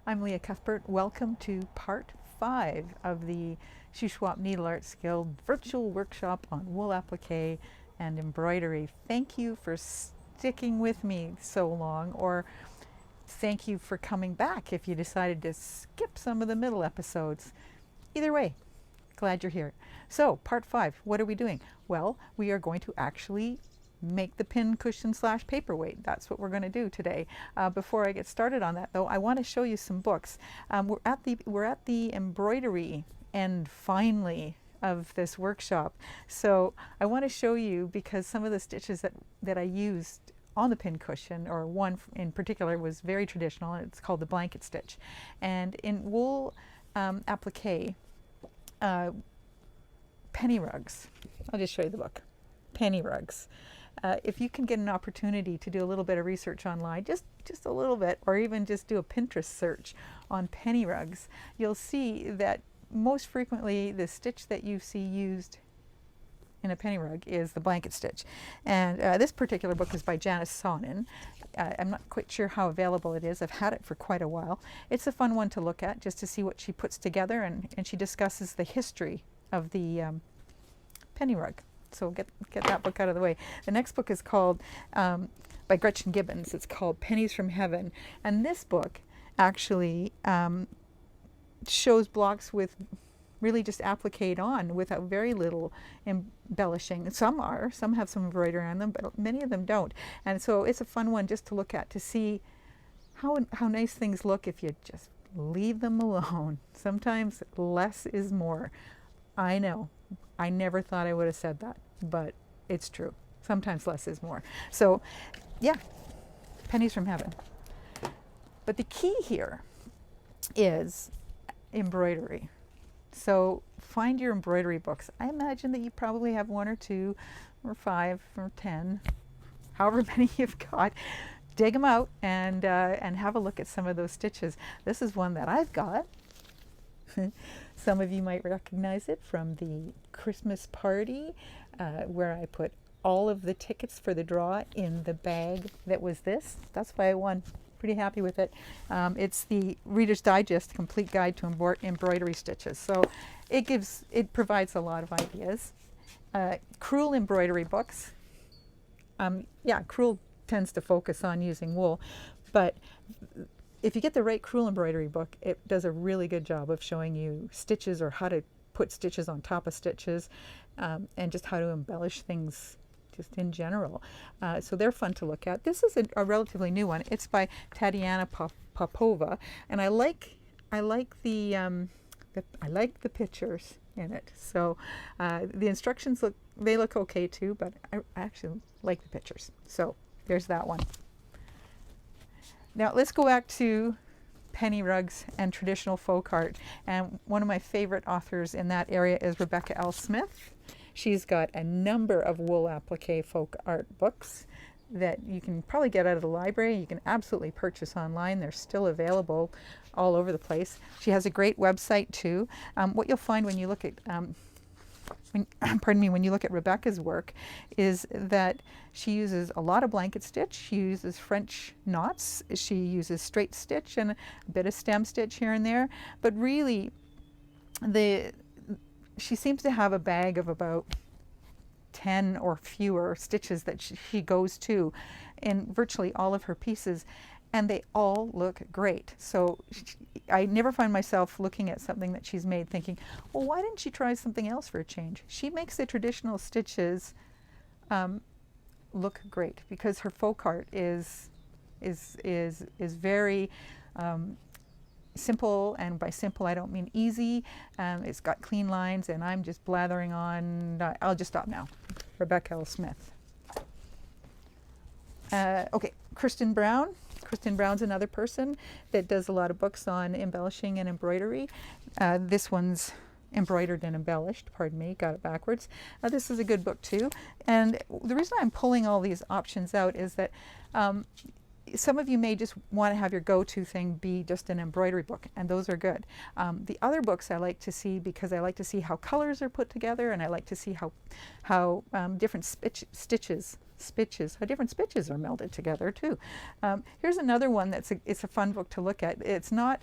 I'm Leah Cuthbert. Welcome to part 5 of the Shuswap Needle Arts Guild virtual workshop on wool applique and embroidery. Thank you for sticking with me so long, or thank you for coming back if you decided to skip some of the middle episodes. Either way, glad you're here. So, part 5, what are we doing? Well, we are going to actually make the pin cushion / paperweight. That's what we're going to do today. Before I get started on that, though, I want to show you some books. We're at the embroidery end finally of this workshop. So I want to show you, because some of the stitches that I used on the pin cushion, or one in particular, was very traditional, and it's called the blanket stitch. And in wool applique, penny rugs. I'll just show you the book. Penny rugs. If you can get an opportunity to do a little bit of research online, just a little bit, or even just do a Pinterest search on penny rugs, you'll see that most frequently the stitch that you see used in a penny rug is the blanket stitch. And this particular book is by Janice Sonnen. I'm not quite sure how available it is. I've had it for quite a while. It's a fun one to look at, just to see what she puts together, and she discusses the history of the penny rug. So get that book out of the way. The next book is called, by Gretchen Gibbons, it's called Pennies from Heaven. And this book actually shows blocks with really just appliqued on without very little embellishing. Some have some embroidery on them, but many of them don't. And so it's a fun one just to look at, to see how nice things look if you just leave them alone. Sometimes less is more. I know. I never thought I would have said that, but it's true. Sometimes less is more. So, yeah, pennies from heaven. But the key here is embroidery. So find your embroidery books. I imagine that you probably have 1 or 2 or 5 or 10, however many you've got. Dig them out and have a look at some of those stitches. This is one that I've got. Some of you might recognize it from the Christmas party, where I put all of the tickets for the draw in the bag that was this. That's why I won. Pretty happy with it. It's the Reader's Digest Complete Guide to Embroidery Stitches. So it provides a lot of ideas. Crewel Embroidery books. Crewel tends to focus on using wool, but if you get the right Crewel Embroidery book, it does a really good job of showing you stitches, or how to put stitches on top of stitches, and just how to embellish things just in general. So they're fun to look at. This is a relatively new one. It's by Tatiana Popova, and I like the pictures in it. So the instructions look okay too, but I actually like the pictures. So there's that one. Now let's go back to penny rugs and traditional folk art. And one of my favorite authors in that area is Rebecca L. Smith. She's got a number of wool applique folk art books that you can probably get out of the library. You can absolutely purchase online. They're still available all over the place. She has a great website too. What you'll find when you look at when you look at Rebecca's work is that she uses a lot of blanket stitch. She uses French knots. She uses straight stitch and a bit of stem stitch here and there. But really, she seems to have a bag of about 10 or fewer stitches that she goes to in virtually all of her pieces, and they all look great. So I never find myself looking at something that she's made thinking, well, why didn't she try something else for a change? She makes the traditional stitches look great, because her folk art is very simple, and by simple I don't mean easy. It's got clean lines, and I'm just blathering on. I'll just stop now. Rebecca L. Smith. Okay, Christen Brown. Christen Brown's another person that does a lot of books on embellishing and embroidery. This one's Embroidered and Embellished, pardon me, got it backwards. This is a good book too. And the reason I'm pulling all these options out is that some of you may just want to have your go-to thing be just an embroidery book, and those are good. The other books I like to see, because I like to see how colors are put together, and I like to see how different stitches stitches, how different stitches are melded together too. Here's another one it's a fun book to look at. It's not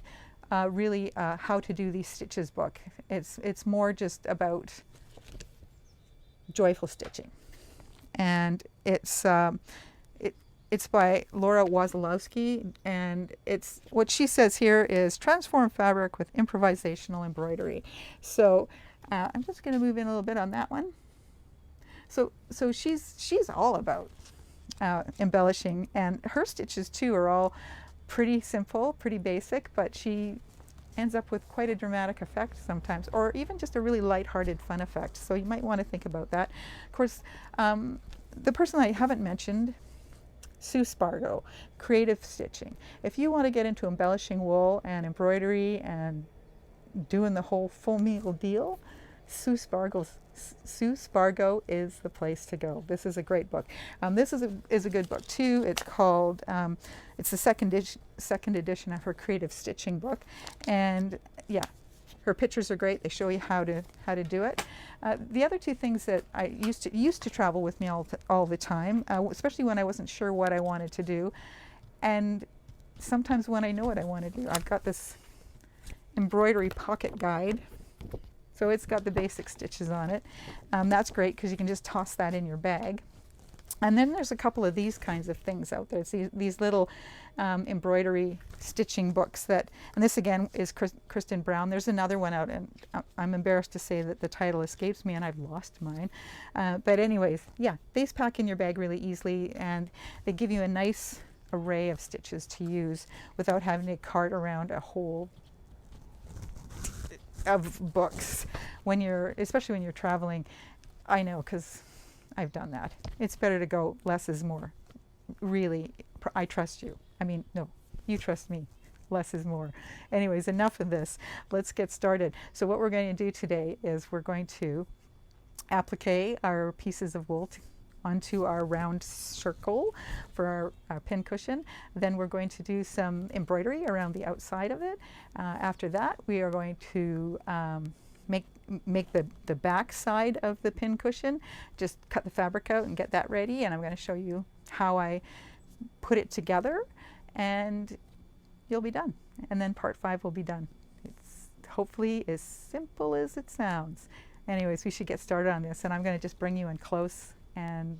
really how to do these stitches book. It's more just about joyful stitching, and it's by Laura Wazalowski, and it's what she says here is transform fabric with improvisational embroidery. So I'm just going to move in a little bit on that one. So she's all about embellishing, and her stitches too are all pretty simple, pretty basic, but she ends up with quite a dramatic effect sometimes, or even just a really light-hearted fun effect. So you might want to think about that. Of course, the person I haven't mentioned, Sue Spargo, creative stitching. If you want to get into embellishing wool and embroidery and doing the whole full meal deal, Sue Spargo is the place to go. This is a great book. This is a good book too. It's called, it's the second edition of her creative stitching book, and yeah, her pictures are great. They show you how to do it. The other two things that I used to travel with me all the time, especially when I wasn't sure what I wanted to do, and sometimes when I know what I want to do. I've got this embroidery pocket guide. So it's got the basic stitches on it. That's great because you can just toss that in your bag. And then there's a couple of these kinds of things out there. It's these little embroidery stitching books that, and this again is Christen Brown. There's another one out, and I'm embarrassed to say that the title escapes me and I've lost mine. But anyways, yeah, these pack in your bag really easily, and they give you a nice array of stitches to use without having to cart around a whole of books especially when you're traveling. I know, because I've done that. It's better to go less is more. Really, I trust you. I mean, no, you trust me. Less is more. Anyways, enough of this. Let's get started. So what we're going to do today is we're going to applique our pieces of wool onto our round circle for our pincushion. Then we're going to do some embroidery around the outside of it. After that, we are going to make the back side of the pincushion. Just cut the fabric out and get that ready, and I'm going to show you how I put it together, and you'll be done. And then part 5 will be done. It's hopefully as simple as it sounds. Anyways, we should get started on this, and I'm going to just bring you in close and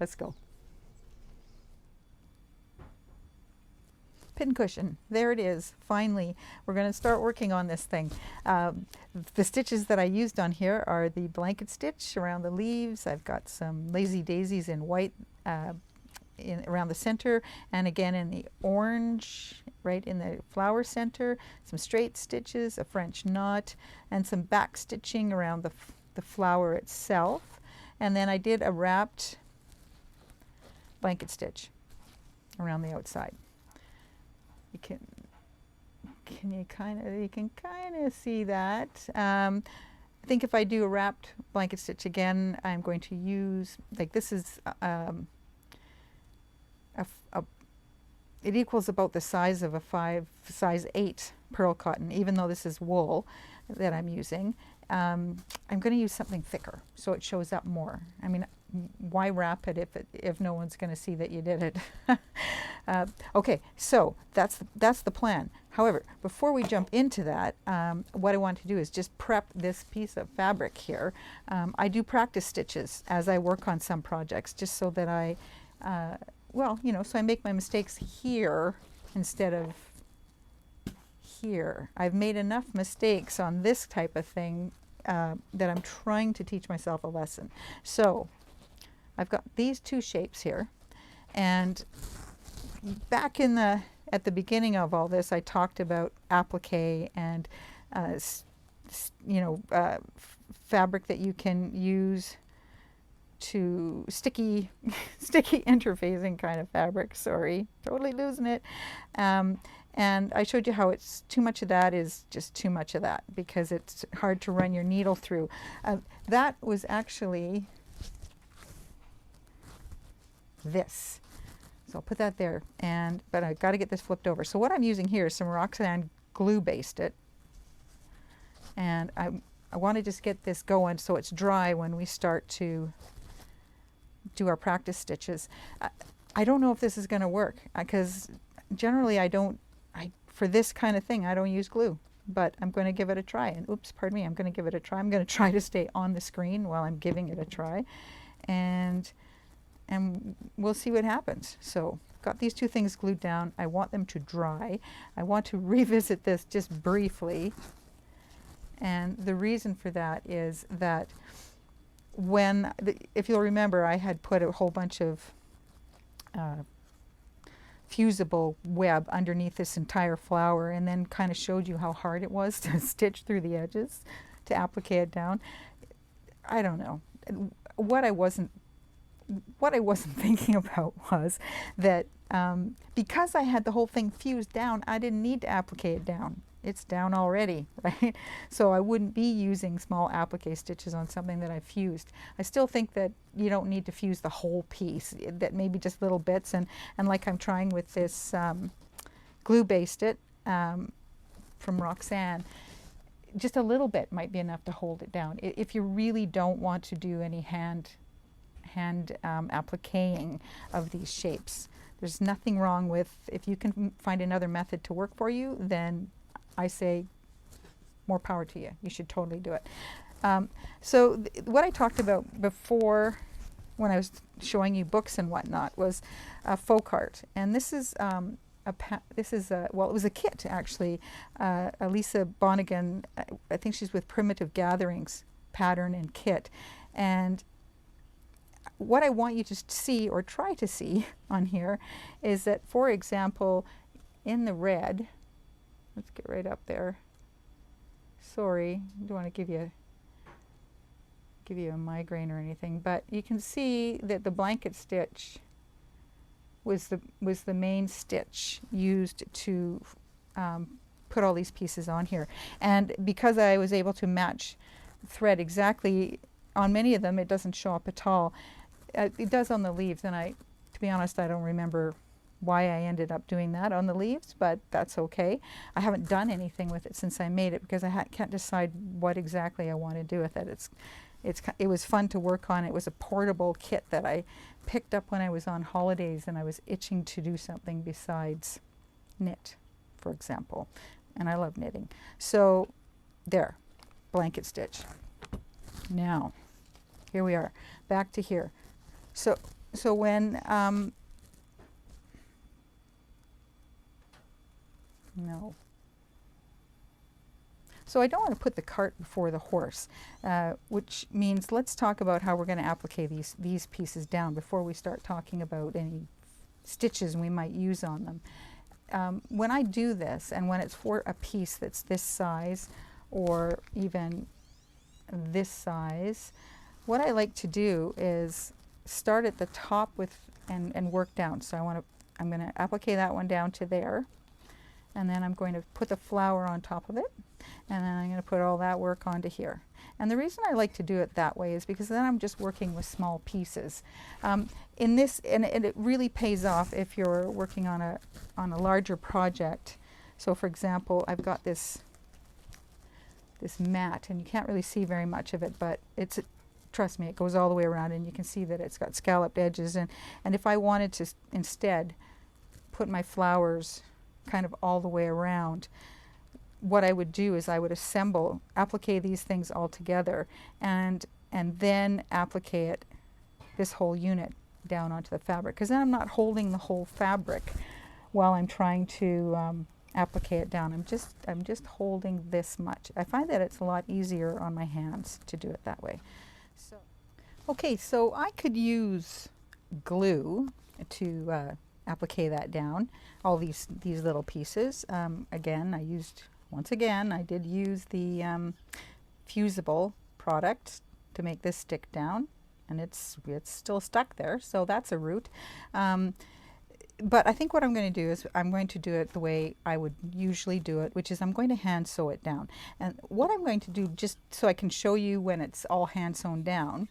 let's go. Pincushion, there it is. Finally, we're going to start working on this thing. The stitches that I used on here are the blanket stitch around the leaves. I've got some lazy daisies in white around the center, and again in the orange right in the flower center, some straight stitches, a French knot, and some back stitching around the flower itself. And then I did a wrapped blanket stitch around the outside. You can kind of see that. I think if I do a wrapped blanket stitch again, I'm going to use, like, this is it equals about the size of a size 8 pearl cotton, even though this is wool that I'm using. I'm going to use something thicker so it shows up more. I mean, why wrap it if no one's going to see that you did it? Okay, so that's the plan. However, before we jump into that, what I want to do is just prep this piece of fabric here. I do practice stitches as I work on some projects, just so that I, well, you know, so I make my mistakes here instead of here. I've made enough mistakes on this type of thing that I'm trying to teach myself a lesson. So I've got these two shapes here, and back at the beginning of all this, I talked about applique and fabric that you can use to sticky interfacing kind of fabric. Sorry, totally losing it. And I showed you how it's too much of that is just too much of that, because it's hard to run your needle through. That was actually this. So I'll put that there, but I've got to get this flipped over. So what I'm using here is some Roxanne glue basted, and I want to just get this going so it's dry when we start to do our practice stitches. I don't know if this is going to work because generally for this kind of thing, I don't use glue, but I'm going to give it a try. And oops, pardon me, I'm going to give it a try. I'm going to try to stay on the screen while I'm giving it a try. And we'll see what happens. So got these two things glued down. I want them to dry. I want to revisit this just briefly. And the reason for that is that if you'll remember, I had put a whole bunch of fusible web underneath this entire flower and then kind of showed you how hard it was to stitch through the edges to applique it down. I don't know. What I wasn't thinking about was that because I had the whole thing fused down, I didn't need to applique it down. It's down already, right? So I wouldn't be using small applique stitches on something that I fused. I still think that you don't need to fuse the whole piece, that maybe just little bits. And like I'm trying with this glue based it from Roxanne, just a little bit might be enough to hold it down. If you really don't want to do any hand appliqueing of these shapes, there's nothing wrong with, if you can find another method to work for you, then I say more power to you. You should totally do it. So what I talked about before when I was showing you books and whatnot was folk art. And this is well, it was a kit actually. Lisa Bonigan, I think she's with Primitive Gatherings pattern and kit. And what I want you to see or try to see on here is that, for example, in the red, let's get right up there. Sorry, I don't want to give you a migraine or anything, but you can see that the blanket stitch was the main stitch used to put all these pieces on here. And because I was able to match thread exactly on many of them, it doesn't show up at all. It does on the leaves, and to be honest, I don't remember why I ended up doing that on the leaves, but that's okay. I haven't done anything with it since I made it because I can't decide what exactly I want to do with it. It was fun to work on. It was a portable kit that I picked up when I was on holidays and I was itching to do something besides knit, for example. And I love knitting. So there, blanket stitch. Now, here we are, back to here. So when, no. So I don't want to put the cart before the horse, which means let's talk about how we're going to applique these pieces down before we start talking about any stitches we might use on them. When I do this, and when it's for a piece that's this size or even this size, what I like to do is start at the top and work down. So I'm going to applique that one down to there, and then I'm going to put the flower on top of it, and then I'm going to put all that work onto here. And the reason I like to do it that way is because then I'm just working with small pieces. In this, and it really pays off if you're working on a larger project. So for example, I've got this mat, and you can't really see very much of it, but trust me, it goes all the way around, and you can see that it's got scalloped edges. And if I wanted to instead put my flowers kind of all the way around, what I would do is I would applique these things all together, and then applique this whole unit down onto the fabric, because then I'm not holding the whole fabric while I'm trying to applique it down. I'm just holding this much. I find that it's a lot easier on my hands to do it that way. Okay, so I could use glue to applique that down, all these little pieces. Again, once again, I did use the fusible product to make this stick down, and it's still stuck there, so that's a route. But I think what I'm going to do is I'm going to do it the way I would usually do it, which is I'm going to hand sew it down. And what I'm going to do, just so I can show you when it's all hand sewn down,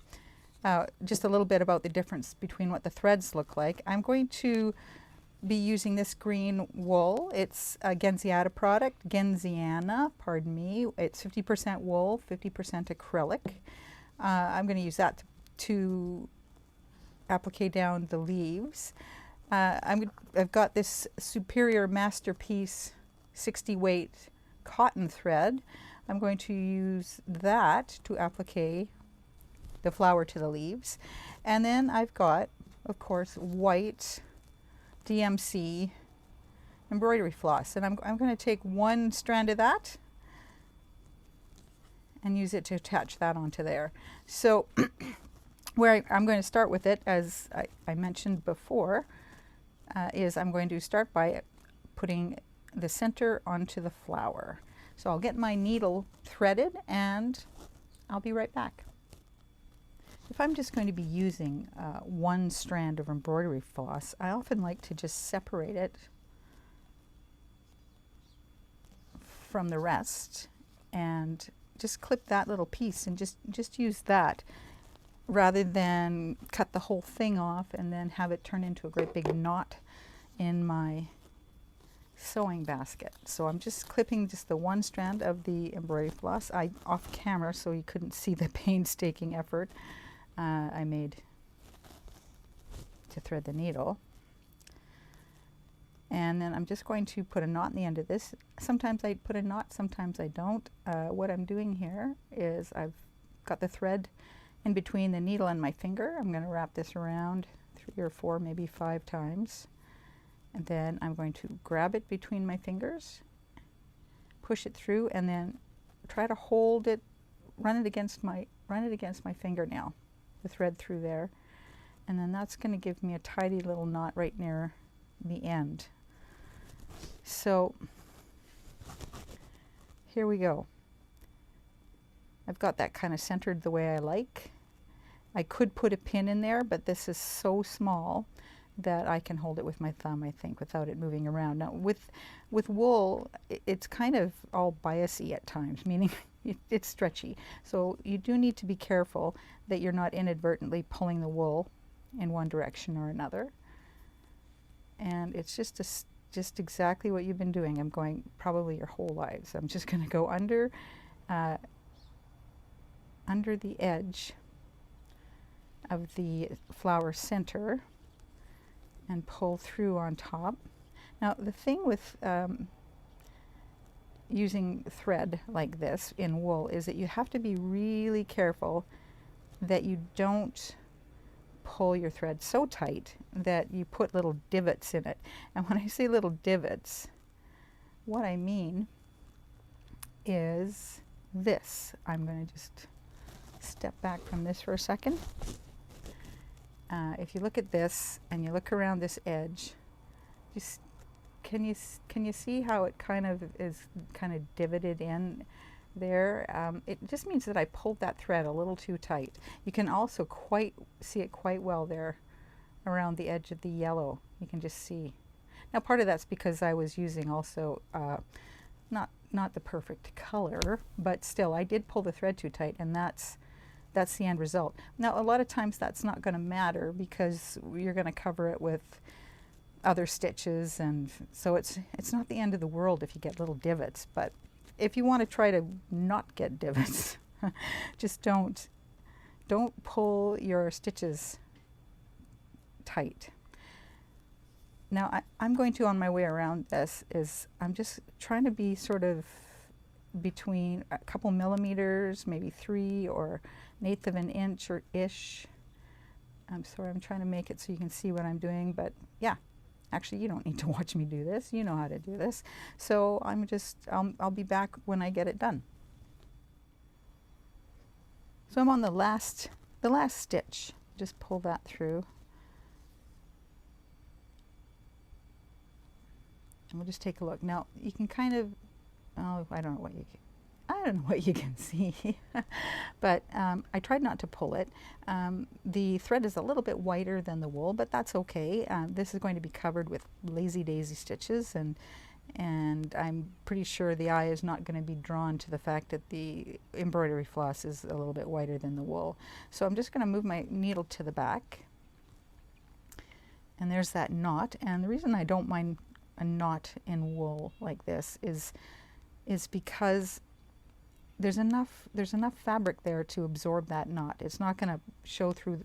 just a little bit about the difference between what the threads look like. I'm going to be using this green wool. It's a Genziana product, pardon me. It's 50% wool, 50% acrylic. I'm going to use that to applique down the leaves. I've got this Superior Masterpiece 60 weight cotton thread. I'm going to use that to applique the flower to the leaves. And then I've got, of course, white DMC embroidery floss. And I'm going to take one strand of that and use it to attach that onto there. So where I'm going to start with it, as I mentioned before, is I'm going to start by putting the center onto the flower. So I'll get my needle threaded and I'll be right back. If I'm just going to be using one strand of embroidery floss, I often like to just separate it from the rest and just clip that little piece and just use that rather than cut the whole thing off and then have it turn into a great big knot in my sewing basket. So I'm just clipping just the one strand of the embroidery floss. Off camera, so you couldn't see the painstaking effort I made to thread the needle. And then I'm just going to put a knot in the end of this. Sometimes I put a knot, sometimes I don't. What I'm doing here is I've got the thread in between the needle and my finger. I'm going to wrap this around 3 or 4, maybe 5 times. And then I'm going to grab it between my fingers, push it through, and then try to hold it, run it against my fingernail, the thread through there. And then that's going to give me a tidy little knot right near the end. So here we go. I've got that kind of centered the way I like. I could put a pin in there, but this is so small that I can hold it with my thumb, I think, without it moving around. Now with wool, it's kind of all biasy at times, meaning it's stretchy. So you do need to be careful that you're not inadvertently pulling the wool in one direction or another. And it's just exactly what you've been doing. I'm going probably your whole lives. I'm just going to go under the edge of the flower center and pull through on top. Now the thing with using thread like this in wool is that you have to be really careful that you don't pull your thread so tight that you put little divots in it. And when I say little divots, what I mean is this. I'm going to just step back from this for a second. If you look at this and you look around this edge, just can you see how it kind of is divoted in there? It just means that I pulled that thread a little too tight. You can also see it quite well there around the edge of the yellow. You can just see. Now part of that's because I was using also not the perfect color, but still I did pull the thread too tight, and that's the end result. Now a lot of times that's not going to matter because you're going to cover it with other stitches, and so it's not the end of the world if you get little divots. But if you want to try to not get divots, just don't pull your stitches tight. Now I'm going to, on my way around this, I'm just trying to be sort of between a couple millimeters, maybe 3 or 1/8 of an inch or ish. I'm sorry, I'm trying to make it so you can see what I'm doing, but yeah, actually you don't need to watch me do this. You know how to do this. So I'll be back when I get it done. So I'm on the last stitch. Just pull that through. And we'll just take a look. Now you can kind of, I don't know what you can see, but I tried not to pull it. The thread is a little bit whiter than the wool, but that's okay. This is going to be covered with lazy daisy stitches, and I'm pretty sure the eye is not going to be drawn to the fact that the embroidery floss is a little bit whiter than the wool. So I'm just going to move my needle to the back, and there's that knot. And the reason I don't mind a knot in wool like this is because there's enough fabric there to absorb that knot. It's not going to show through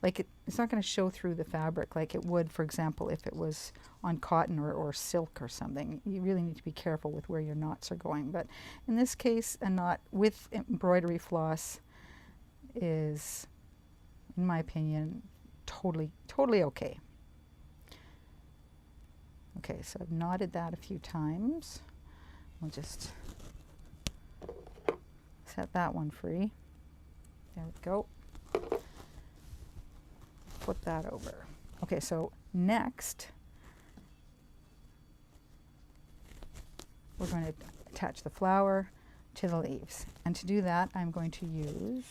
like it's not going to show through the fabric like it would, for example, if it was on cotton or silk or something. You really need to be careful with where your knots are going. But in this case, a knot with embroidery floss is, in my opinion, totally okay. Okay, so I've knotted that a few times. I'll just set that one free. There we go. Flip that over. Okay, so next we're going to attach the flower to the leaves. And to do that, I'm going to use,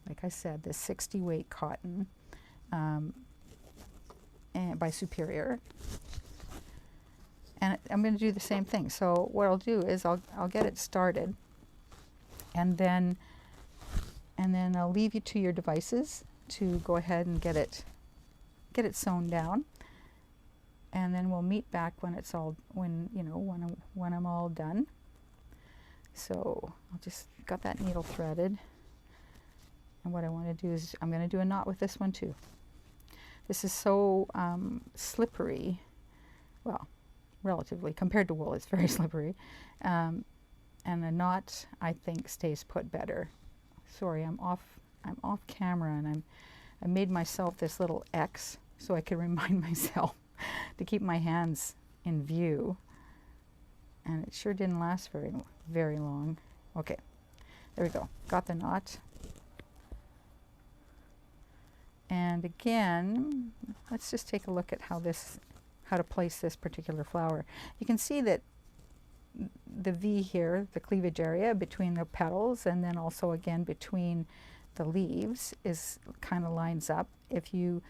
like I said, this 60 weight cotton and by Superior. And I'm going to do the same thing. So what I'll do is I'll get it started, and then I'll leave you to your devices to go ahead and get it sewn down, and then we'll meet back when it's all when I'm all done. So I'll just got that needle threaded, and what I want to do is I'm going to do a knot with this one too. This is so slippery, well, relatively compared to wool, it's very slippery, and a knot I think stays put better. Sorry, I'm off camera, and I made myself this little X so I could remind myself to keep my hands in view, and it sure didn't last very long. Okay, there we go, got the knot. And again, let's just take a look at how to place this particular flower. You can see that the V here, the cleavage area between the petals, and then also again between the leaves, is kind of lines up. If you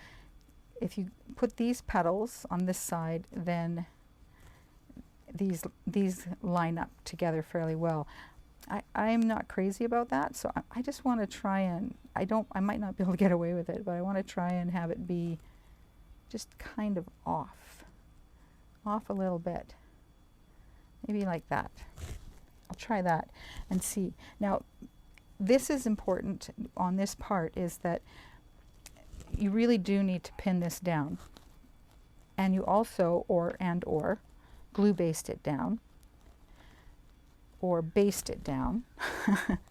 put these petals on this side, then these line up together fairly well. I'm not crazy about that, so I just want to try and, I might not be able to get away with it, but I want to try and have it be just kind of off a little bit. Maybe like that. I'll try that and see. Now, this is important on this part, is that you really do need to pin this down. And you also, or glue baste it down, or baste it down,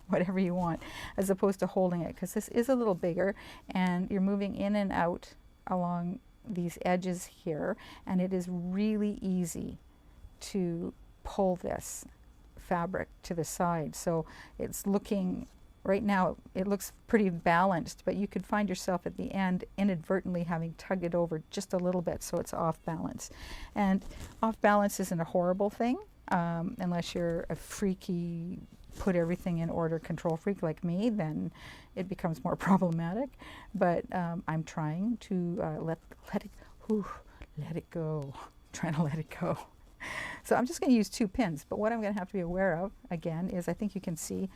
whatever you want, as opposed to holding it, because this is a little bigger and you're moving in and out along these edges here, and it is really easy to pull this fabric to the side. So it's looking, right now it looks pretty balanced, but you could find yourself at the end inadvertently having tugged it over just a little bit, so it's off balance. And off balance isn't a horrible thing, unless you're a freaky, put everything in order control freak like me, then it becomes more problematic. But I'm trying to let it go. I'm trying to let it go. So I'm just going to use 2 pins, but what I'm going to have to be aware of, again, is I think you can see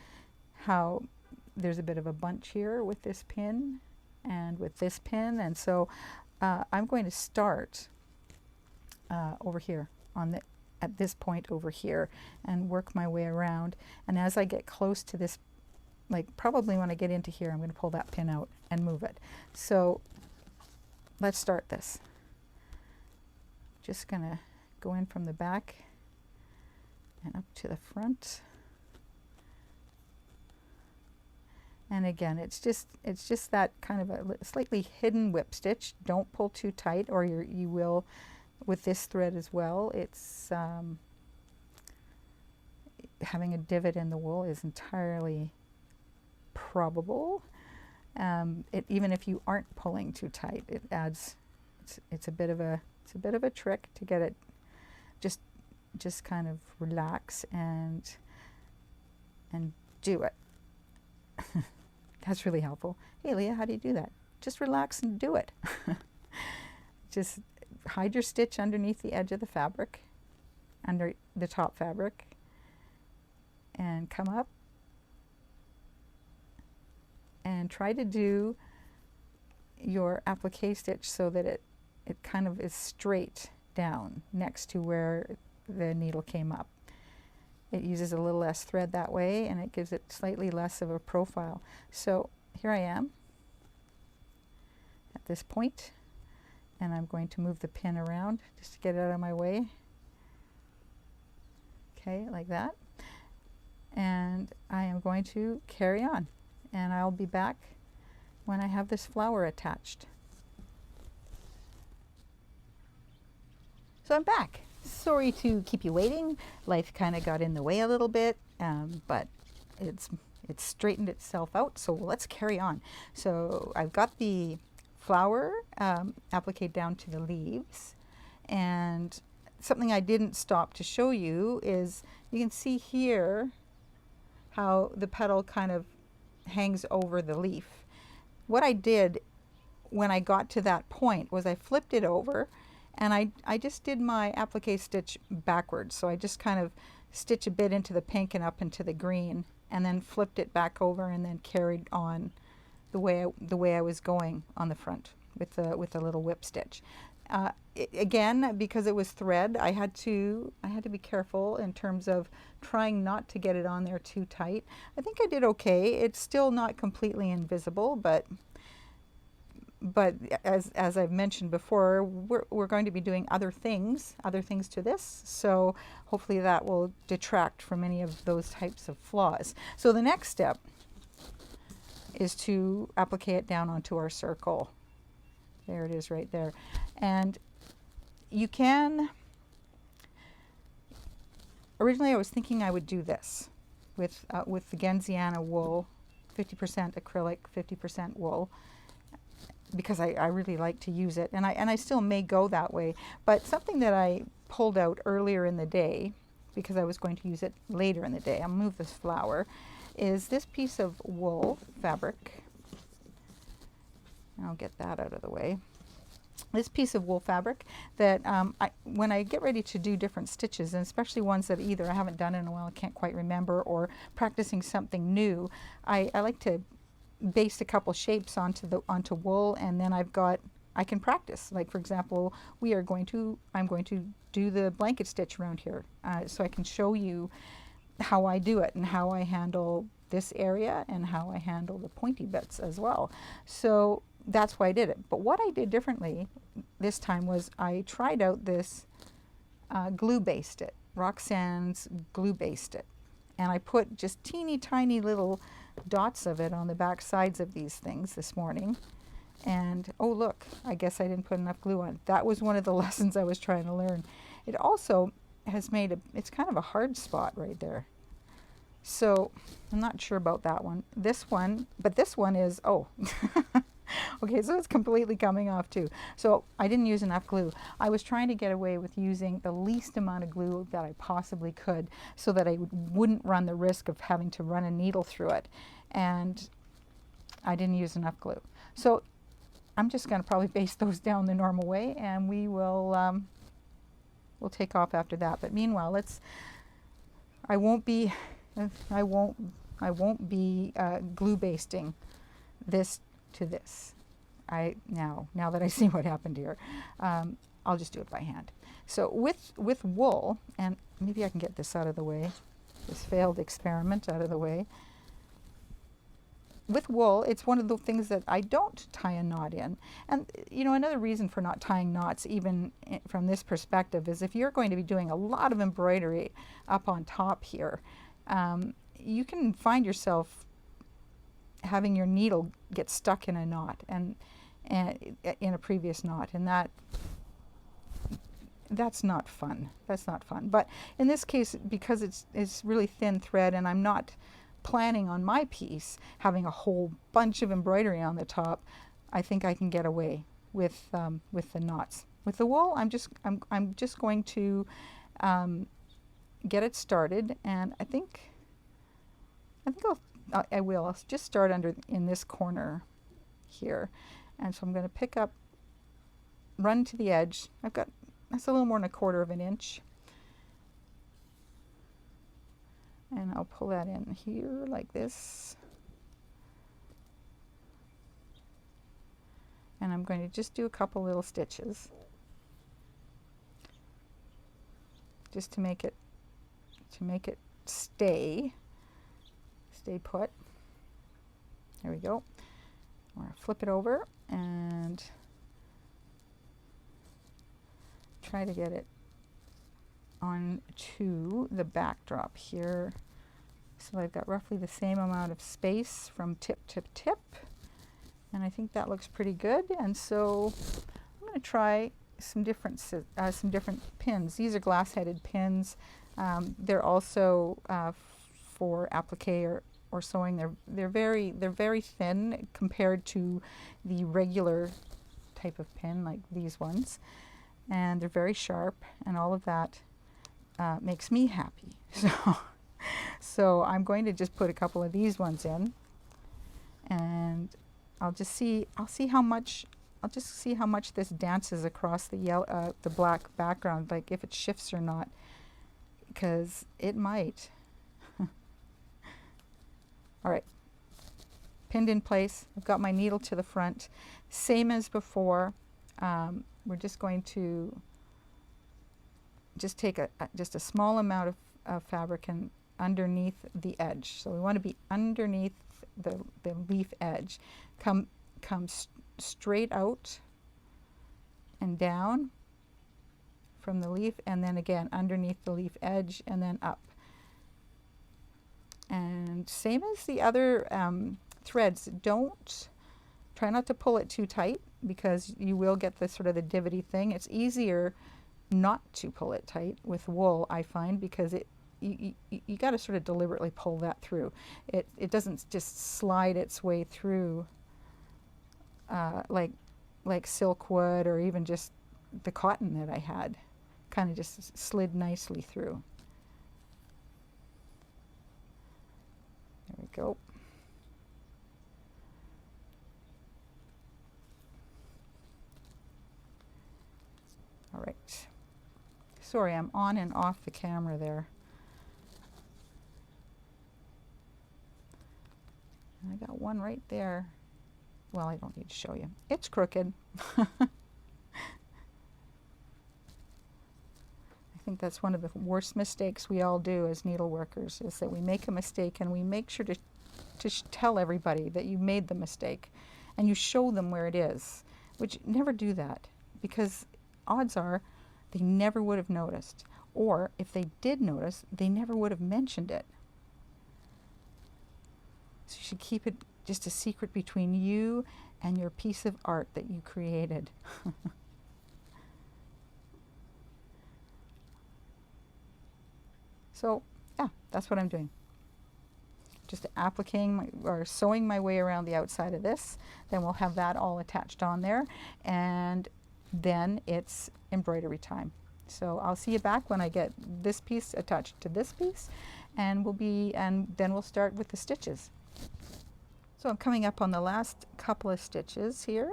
how there's a bit of a bunch here with this pin and with this pin, and so I'm going to start over here at this point over here and work my way around, and as I get close to this, like probably when I get into here, I'm going to pull that pin out and move it. So let's start this. Just going to go in from the back and up to the front. And again, it's just that kind of a slightly hidden whip stitch. Don't pull too tight, or you will with this thread as well. It's having a divot in the wool is entirely probable. Even if you aren't pulling too tight, it adds. It's a bit of a trick to get it just kind of relax and do it. That's really helpful. Hey Leah, how do you do that? Just relax and do it. Just hide your stitch underneath the edge of the fabric, under the top fabric, and come up and try to do your applique stitch so that it kind of is straight down next to where the needle came up. It uses a little less thread that way, and it gives it slightly less of a profile. So here I am. this point, and I'm going to move the pin around just to get it out of my way. Okay, like that. And I am going to carry on, and I'll be back when I have this flower attached. So I'm back. Sorry to keep you waiting. Life kind of got in the way a little bit, but it's straightened itself out, so let's carry on. So I've got the flower applique down to the leaves, and something I didn't stop to show you is you can see here how the petal kind of hangs over the leaf. What I did when I got to that point was I flipped it over, and I just did my applique stitch backwards. So I just kind of stitch a bit into the pink and up into the green, and then flipped it back over, and then carried on the way I was going on the front with the little whip stitch. Again, because it was thread, I had to be careful in terms of trying not to get it on there too tight. I think I did okay. It's still not completely invisible, but as I've mentioned before, we're going to be doing other things to this, so hopefully that will detract from any of those types of flaws. So the next step is to applique it down onto our circle. There it is right there. And you can, originally I was thinking I would do this with the Genziana wool, 50% acrylic, 50% wool, because I really like to use it, and I still may go that way. But something that I pulled out earlier in the day, because I was going to use it later in the day, I'll move this flower, is this piece of wool fabric. I'll get that out of the way. This piece of wool fabric that when I get ready to do different stitches, and especially ones that either I haven't done in a while, I can't quite remember, or practicing something new, I like to baste a couple shapes onto wool, and then I can practice. Like for example, I'm going to do the blanket stitch around here, so I can show you how I do it and how I handle this area and how I handle the pointy bits as well. So that's why I did it. But what I did differently this time was I tried out this glue based it, Roxanne's glue based it, and I put just teeny tiny little dots of it on the back sides of these things this morning. And oh look, I guess I didn't put enough glue on. That was one of the lessons I was trying to learn. It also has made it's kind of a hard spot right there. So I'm not sure about that one. This one, but this one is, oh, okay, so it's completely coming off too. So I didn't use enough glue. I was trying to get away with using the least amount of glue that I possibly could, so that I wouldn't run the risk of having to run a needle through it. And I didn't use enough glue. So I'm just going to probably baste those down the normal way, and we will we'll take off after that. But meanwhile, I won't be glue basting this to this. Now that I see what happened here, I'll just do it by hand. So with wool, and maybe I can get this out of the way, this failed experiment out of the way. With wool, it's one of the things that I don't tie a knot in. And you know, another reason for not tying knots, even from this perspective, is if you're going to be doing a lot of embroidery up on top here, you can find yourself having your needle get stuck in a knot, and in a previous knot, and that's not fun. That's not fun. But in this case, because it's really thin thread, and I'm not planning on my piece having a whole bunch of embroidery on the top, I think I can get away with the knots. With the wool, I'm just going to get it started, and I think I will. I'll just start in this corner here, and so I'm going to pick up, run to the edge. That's a little more than 1/4 of an inch. And I'll pull that in here like this. And I'm going to just do a couple little stitches, just to make it stay put. There we go. I'm going to flip it over and try to get it onto the backdrop here. So I've got roughly the same amount of space from tip to tip. And I think that looks pretty good. And so I'm going to try some different pins. These are glass-headed pins. They're also for applique or sewing. They're very thin compared to the regular type of pin, like these ones. And they're very sharp, and all of that makes me happy. So I'm going to just put a couple of these ones in, and I'll see how much this dances across the black background, like if it shifts or not, because it might. All right, pinned in place. I've got my needle to the front, same as before. We're just going to just take just a small amount of fabric and underneath the edge. So we want to be underneath the leaf edge. Come straight out and down from the leaf, and then again underneath the leaf edge, and then up. And same as the other threads, try not to pull it too tight, because you will get the sort of the divotty thing. It's easier not to pull it tight with wool, I find, because you got to sort of deliberately pull that through. It doesn't just slide its way through like silk would, or even just the cotton that I had. Kind of just slid nicely through. There we go. All right. Sorry, I'm on and off the camera there. And I got one right there. Well, I don't need to show you. It's crooked. I think that's one of the worst mistakes we all do as needle workers, is that we make a mistake and we make sure to tell everybody that you made the mistake, and you show them where it is, which never do that, because odds are they never would have noticed, or if they did notice, they never would have mentioned it. So you should keep it just a secret between you and your piece of art that you created. So yeah, that's what I'm doing. Just appliquing or sewing my way around the outside of this. Then we'll have that all attached on there, and then it's embroidery time. So I'll see you back when I get this piece attached to this piece, and then we'll start with the stitches. So I'm coming up on the last couple of stitches here.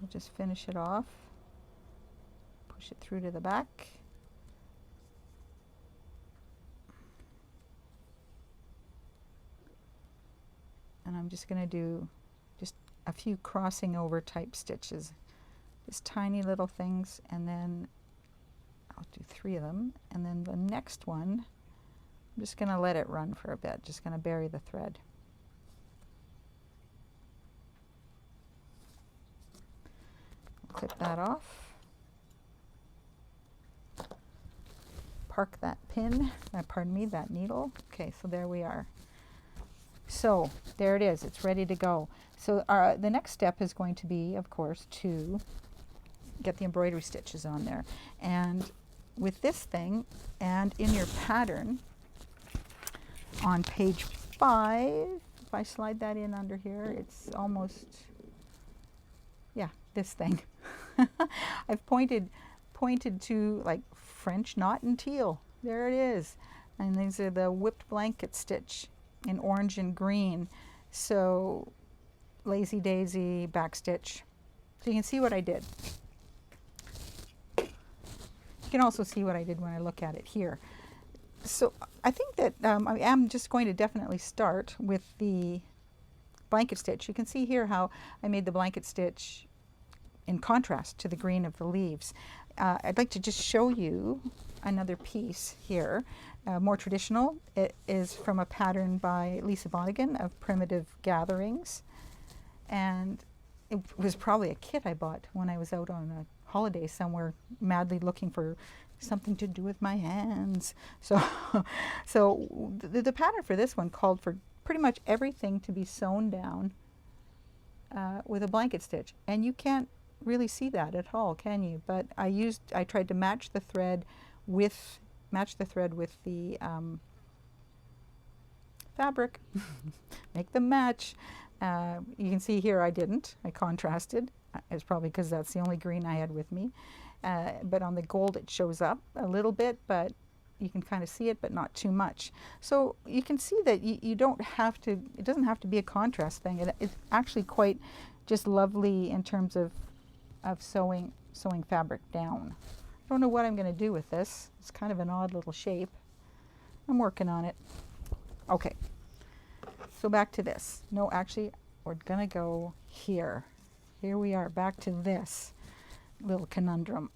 I'll just finish it off, push it through to the back. And I'm just going to do just a few crossing over type stitches, just tiny little things, and then I'll do 3 of them, and then the next one I'm just going to let it run for a bit, just going to bury the thread. Clip that off, park that pin, pardon me, that needle. Okay, so there we are. So there it is, it's ready to go. So the next step is going to be, of course, to get the embroidery stitches on there. And with this thing, and in your pattern, on page 5, if I slide that in under here, it's almost, yeah, this thing. I've pointed to like French knot and teal. There it is. And these are the whipped blanket stitch in orange and green. So lazy daisy, backstitch. So you can see what I did. You can also see what I did when I look at it here. So I think that I am just going to definitely start with the blanket stitch. You can see here how I made the blanket stitch in contrast to the green of the leaves. I'd like to just show you another piece here, more traditional. It is from a pattern by Lisa Vonnegut of Primitive Gatherings, and it was probably a kit I bought when I was out on a holiday somewhere, madly looking for something to do with my hands. So, so the pattern for this one called for pretty much everything to be sewn down with a blanket stitch, and you can't really see that at all, can you? But I tried to match the thread with the fabric, make them match. You can see here I didn't. I contrasted. It's probably because that's the only green I had with me. But on the gold it shows up a little bit, but you can kind of see it, but not too much. So you can see that you don't have to, it doesn't have to be a contrast thing. It's actually quite just lovely in terms of sewing fabric down. I don't know what I'm going to do with this. It's kind of an odd little shape. I'm working on it. Okay, so back to this. No, actually, we're going to go here. Here we are, back to this little conundrum.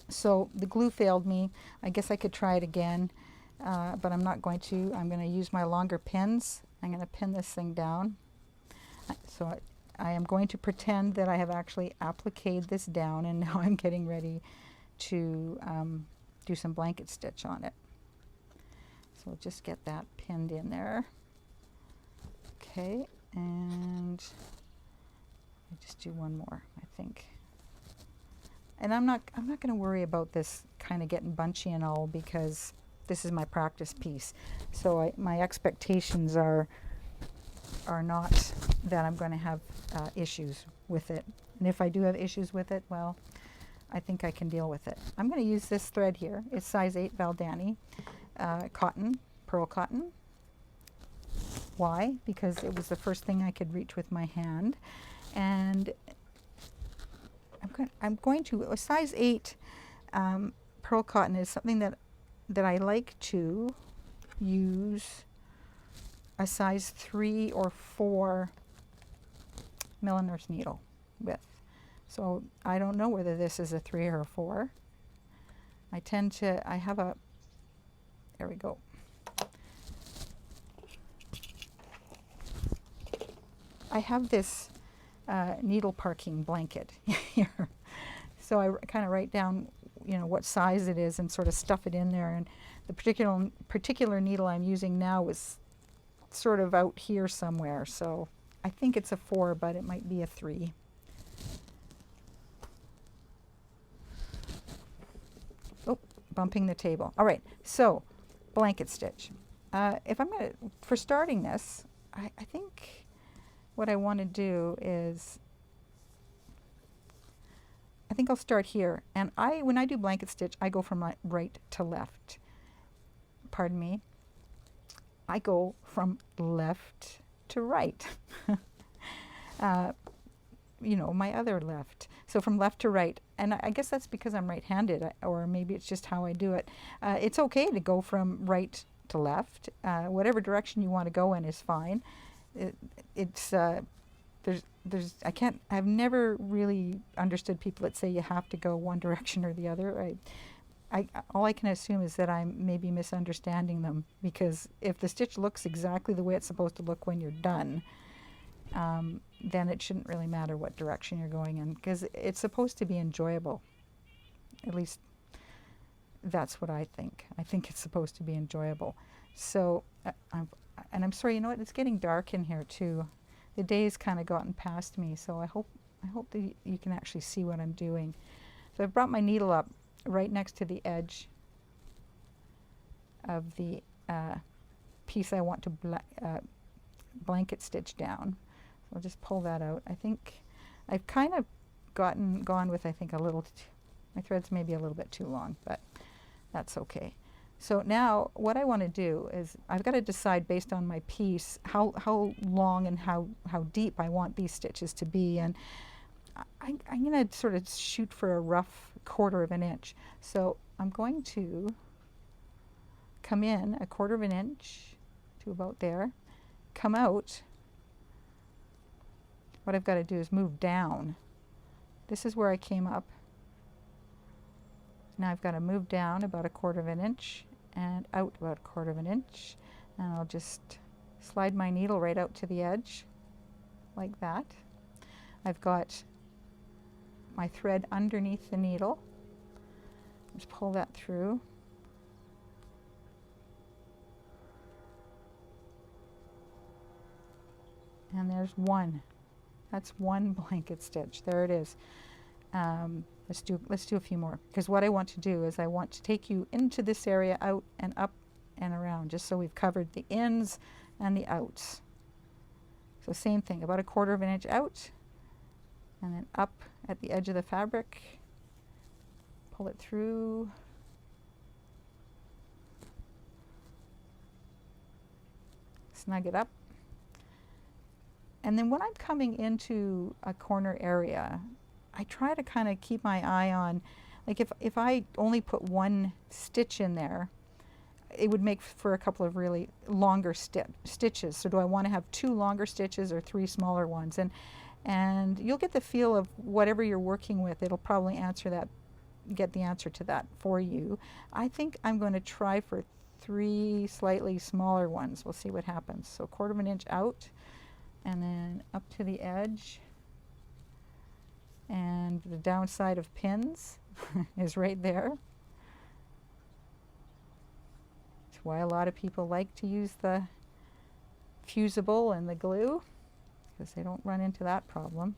So the glue failed me. I guess I could try it again, but I'm not going to. I'm going to use my longer pins. I'm going to pin this thing down. So I am going to pretend that I have actually appliqued this down, and now I'm getting ready to do some blanket stitch on it. So we'll just get that pinned in there. Okay, and I'll just do one more, I think. And I'm not going to worry about this kind of getting bunchy and all, because this is my practice piece. So my expectations are not that I'm going to have issues with it. And if I do have issues with it, well, I think I can deal with it. I'm going to use this thread here. It's size 8 Valdani cotton, pearl cotton. Why? Because it was the first thing I could reach with my hand. And I'm going to, a size 8 pearl cotton is something that I like to use a size 3 or 4 milliner's needle with. So I don't know whether this is a 3 or a 4. I have a, there we go. I have this needle parking blanket here. So I kind of write down, you know, what size it is and sort of stuff it in there. And the particular needle I'm using now is sort of out here somewhere. So I think it's a 4, but it might be a 3. Oh, bumping the table. All right, so blanket stitch. If I'm going to, for starting this, I think what I want to do is, I think I'll start here. And when I do blanket stitch, I go from right to left. Pardon me. I go from left to right. You know, my other left. So from left to right. And I guess that's because I'm right-handed, or maybe it's just how I do it. It's okay to go from right to left. Whatever direction you want to go in is fine. I've never really understood people that say you have to go one direction or the other. All I can assume is that I'm maybe misunderstanding them, because if the stitch looks exactly the way it's supposed to look when you're done, then it shouldn't really matter what direction you're going in, because it's supposed to be enjoyable. At least that's what I think. I think it's supposed to be enjoyable. So, and I'm sorry, you know what? It's getting dark in here too. The day's kind of gotten past me, so I hope that you can actually see what I'm doing. So I've brought my needle up right next to the edge of the piece I want to blanket stitch down. So I'll just pull that out. I think I've kind of gone with, I think, a little, my thread's maybe a little bit too long, but that's okay. So now what I want to do is I've got to decide based on my piece how long and how deep I want these stitches to be, and I'm going to sort of shoot for a rough 1/4 of an inch. So I'm going to come in a 1/4 of an inch to about there, come out. What I've got to do is move down. This is where I came up. Now I've got to move down about a 1/4 of an inch and out about a 1/4 of an inch, and I'll just slide my needle right out to the edge like that. I've got my thread underneath the needle. Just pull that through. And there's one. That's one blanket stitch. There it is. Let's do a few more, because what I want to do is I want to take you into this area, out and up and around, just so we've covered the ins and the outs. So same thing, about 1/4 of an inch out, and then up at the edge of the fabric, pull it through, snug it up. And then when I'm coming into a corner area, I try to kind of keep my eye on, like if I only put one stitch in there, it would make for a couple of really longer stitches. So do I want to have 2 longer stitches or 3 smaller ones? And you'll get the feel of whatever you're working with. It'll probably get the answer to that for you. I think I'm going to try for 3 slightly smaller ones. We'll see what happens. So 1/4 of an inch out, and then up to the edge. And the downside of pins is right there. That's why a lot of people like to use the fusible and the glue, because they don't run into that problem.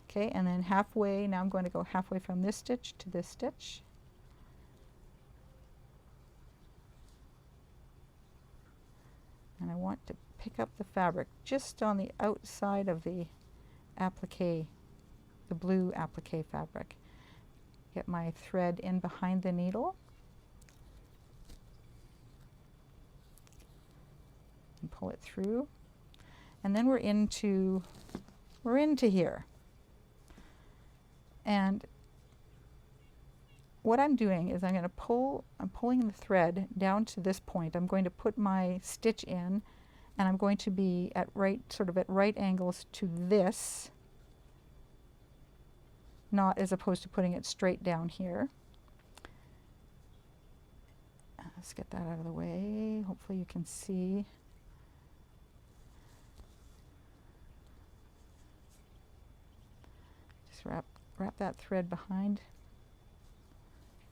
Okay, and then halfway, now I'm going to go halfway from this stitch to this stitch. And I want to pick up the fabric just on the outside of the applique, the blue applique fabric. Get my thread in behind the needle. And pull it through. And then we're into here. And what I'm doing is I'm pulling the thread down to this point. I'm going to put my stitch in, and I'm going to be at sort of at right angles to this, not as opposed to putting it straight down here. Let's get that out of the way. Hopefully you can see. Just wrap that thread behind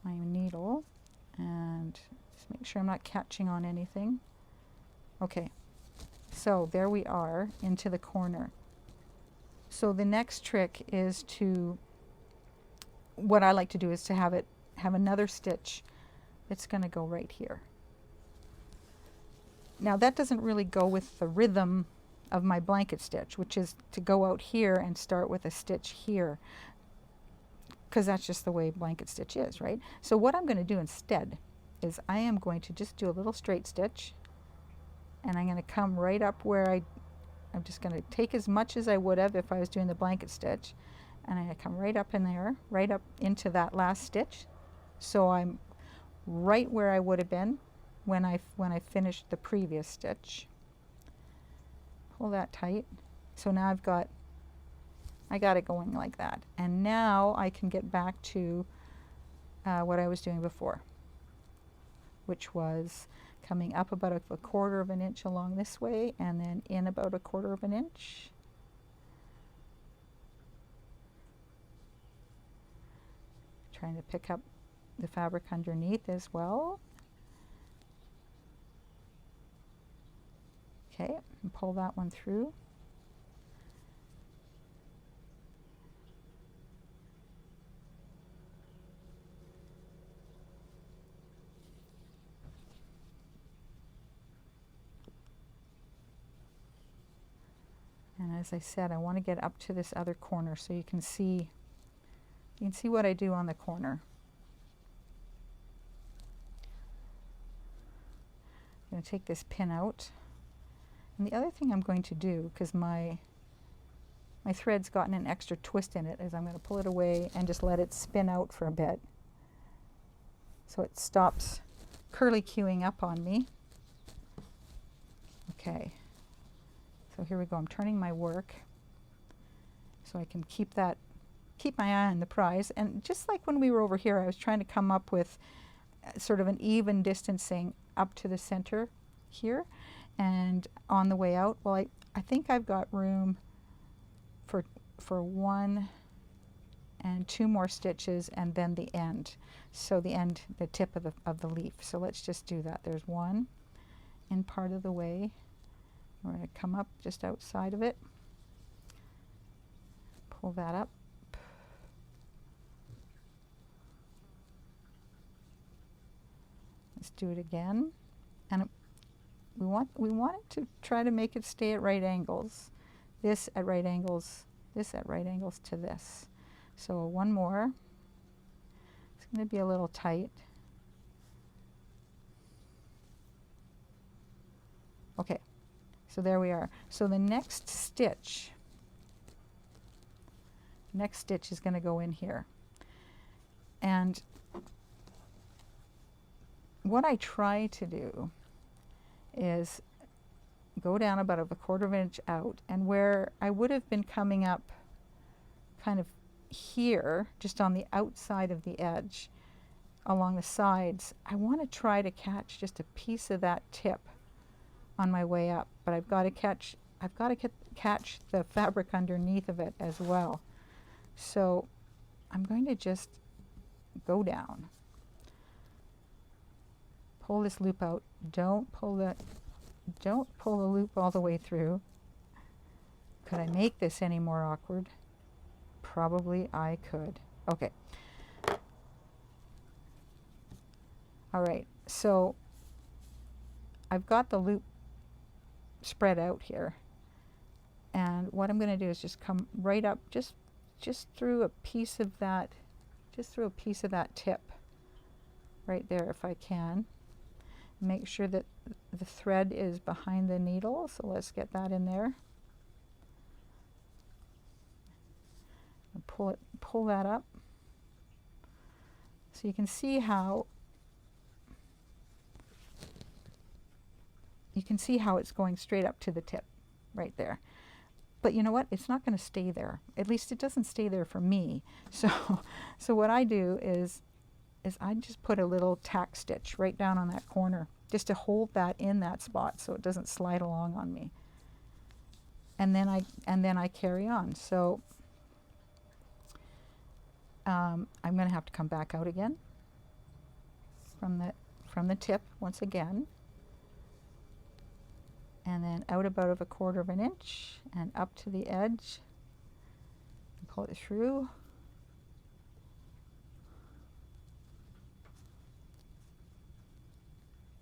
my needle and just make sure I'm not catching on anything. Okay, so there we are into the corner. So the next trick is what I like to do is to have another stitch that's going to go right here. Now that doesn't really go with the rhythm of my blanket stitch, which is to go out here and start with a stitch here, because that's just the way blanket stitch is, right? So what I'm going to do instead is I am going to just do a little straight stitch, and I'm going to come right up where I'm just going to take as much as I would have if I was doing the blanket stitch, and I'm going to come right up in there, right up into that last stitch, so I'm right where I would have been when I finished the previous stitch. Pull that tight. So now I got it going like that, and now I can get back to what I was doing before, which was coming up about a 1/4 of an inch along this way, and then in about a 1/4 of an inch. Trying to pick up the fabric underneath as well. Okay, and pull that one through. And as I said, I want to get up to this other corner so you can see what I do on the corner. I'm going to take this pin out. And the other thing I'm going to do, because my thread's gotten an extra twist in it, is I'm going to pull it away and just let it spin out for a bit, so it stops curly-cueing up on me. Okay, so here we go. I'm turning my work so I can keep my eye on the prize. And just like when we were over here, I was trying to come up with sort of an even distancing up to the center here. And on the way out, well, I think I've got room for 1, and 2 more stitches, and then the end. So the end, the tip of the leaf. So let's just do that. There's 1 in part of the way. We're going to come up just outside of it. Pull that up. Let's do it again. And we want it to try to make it stay at right angles. This at right angles, this at right angles to this. So 1 more. It's going to be a little tight. Okay, so there we are. So the next stitch is going to go in here. And what I try to do is go down about a 1/4 inch out, and where I would have been coming up kind of here, just on the outside of the edge, along the sides, I want to try to catch just a piece of that tip on my way up, but I've got to catch the fabric underneath of it as well. So I'm going to just go down, pull this loop out. Don't pull the loop all the way through. Could I make this any more awkward? Probably I could. Okay. All right, so I've got the loop spread out here, and what I'm going to do is just come right up, just through a piece of that, tip right there if I can. Make sure that the thread is behind the needle, so let's get that in there. And pull that up. So you can see how it's going straight up to the tip right there. But you know what? It's not going to stay there. At least it doesn't stay there for me. So what I do is I just put a little tack stitch right down on that corner, just to hold that in that spot so it doesn't slide along on me. And then I carry on. So I'm going to have to come back out again from the tip once again, and then out about of a 1/4 inch and up to the edge, and pull it through.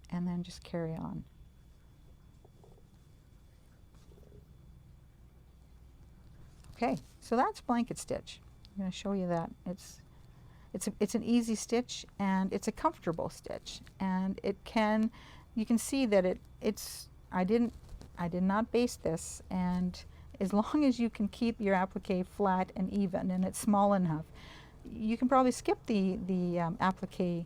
And then just carry on. Okay, so that's blanket stitch. I'm going to show you that. It's an easy stitch, and it's a comfortable stitch, and you can see that I did not baste this, and as long as you can keep your applique flat and even and it's small enough, you can probably skip the applique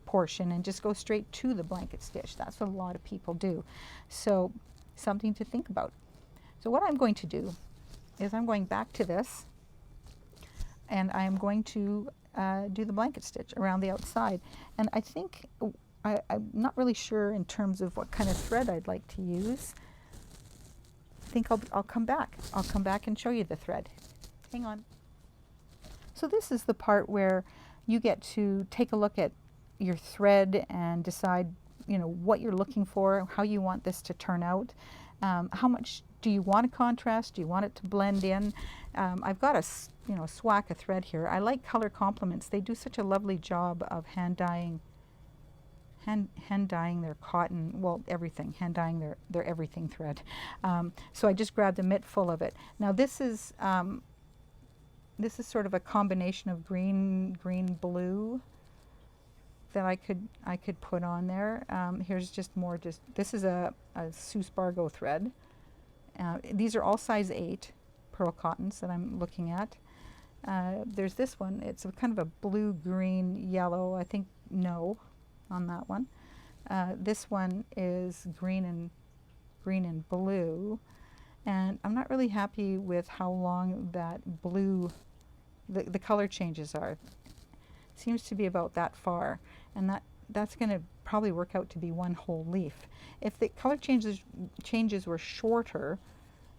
portion and just go straight to the blanket stitch. That's what a lot of people do. So something to think about. So what I'm going to do is I'm going back to this, and I am going to do the blanket stitch around the outside. And I think I'm not really sure in terms of what kind of thread I'd like to use. I think I'll come back. I'll come back and show you the thread. Hang on. So this is the part where you get to take a look at your thread and decide, what you're looking for, how you want this to turn out. How much do you want a contrast? Do you want it to blend in? I've got a swack of thread here. I like Color Compliments. They do such a lovely job of hand dyeing their cotton, well, everything, hand dyeing their everything thread. So I just grabbed a mitt full of it. Now this is sort of a combination of green, blue that I could put on there. Here's just more. This is a Shuswap thread. These are all size 8 pearl cottons that I'm looking at. There's this one. It's a kind of a blue, green, yellow. I think no on that one. This one is green and blue, and I'm not really happy with how long that blue, the color changes are. Seems to be about that far, and that's going to probably work out to be one whole leaf. If the color changes were shorter,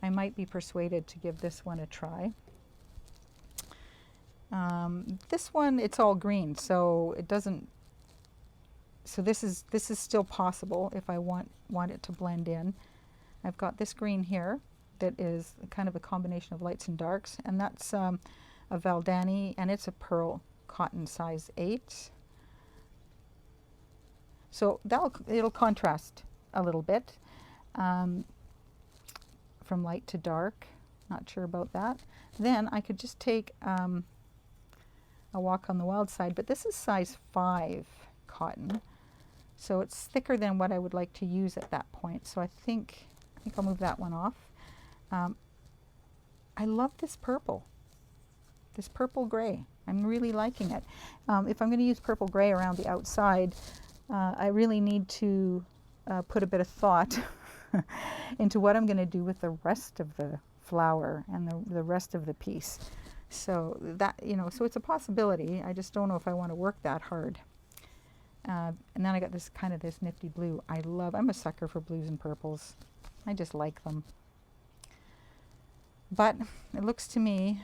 I might be persuaded to give this one a try. This one, it's all green, so it doesn't, so this is still possible if I want it to blend in. I've got this green here that is kind of a combination of lights and darks, and that's a Valdani, and it's a pearl cotton size 8. So it'll contrast a little bit from light to dark. Not sure about that. Then I could just take a Walk on the Wild Side, but this is size 5 cotton, so it's thicker than what I would like to use at that point. So I think I'll move that one off. I love this purple gray. I'm really liking it. If I'm going to use purple gray around the outside, I really need to put a bit of thought into what I'm going to do with the rest of the flower and the rest of the piece. So that, so it's a possibility. I just don't know if I want to work that hard. And then I got this nifty blue. I'm a sucker for blues and purples. I just like them. But it looks to me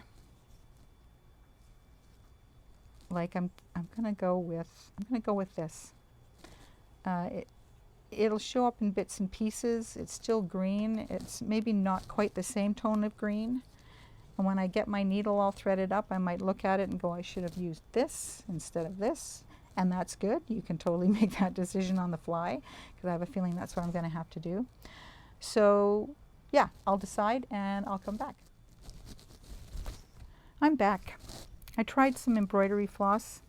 like I'm gonna go with this. It'll show up in bits and pieces. It's still green. It's maybe not quite the same tone of green. And when I get my needle all threaded up, I might look at it and go, I should have used this instead of this. And that's good. You can totally make that decision on the fly, because I have a feeling that's what I'm going to have to do. So yeah, I'll decide and I'll come back. I'm back. I tried some embroidery floss,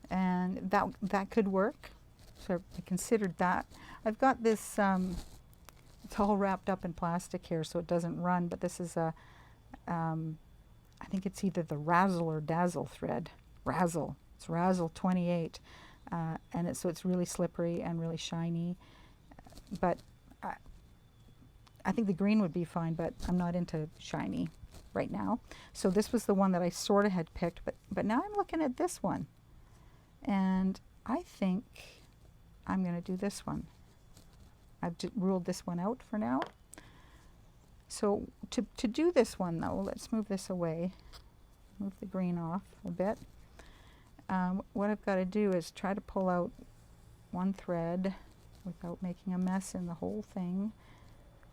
and that could work. So I considered that. I've got this, it's all wrapped up in plastic here so it doesn't run, but this is a, I think it's either the Razzle or Dazzle thread. Razzle. It's Razzle 28. And it's really slippery and really shiny. But I think the green would be fine, but I'm not into shiny right now. So this was the one that I sort of had picked, but now I'm looking at this one. And I think I'm going to do this one. I've ruled this one out for now. So to do this one though, let's move this away. Move the green off a bit. What I've got to do is try to pull out one thread without making a mess in the whole thing,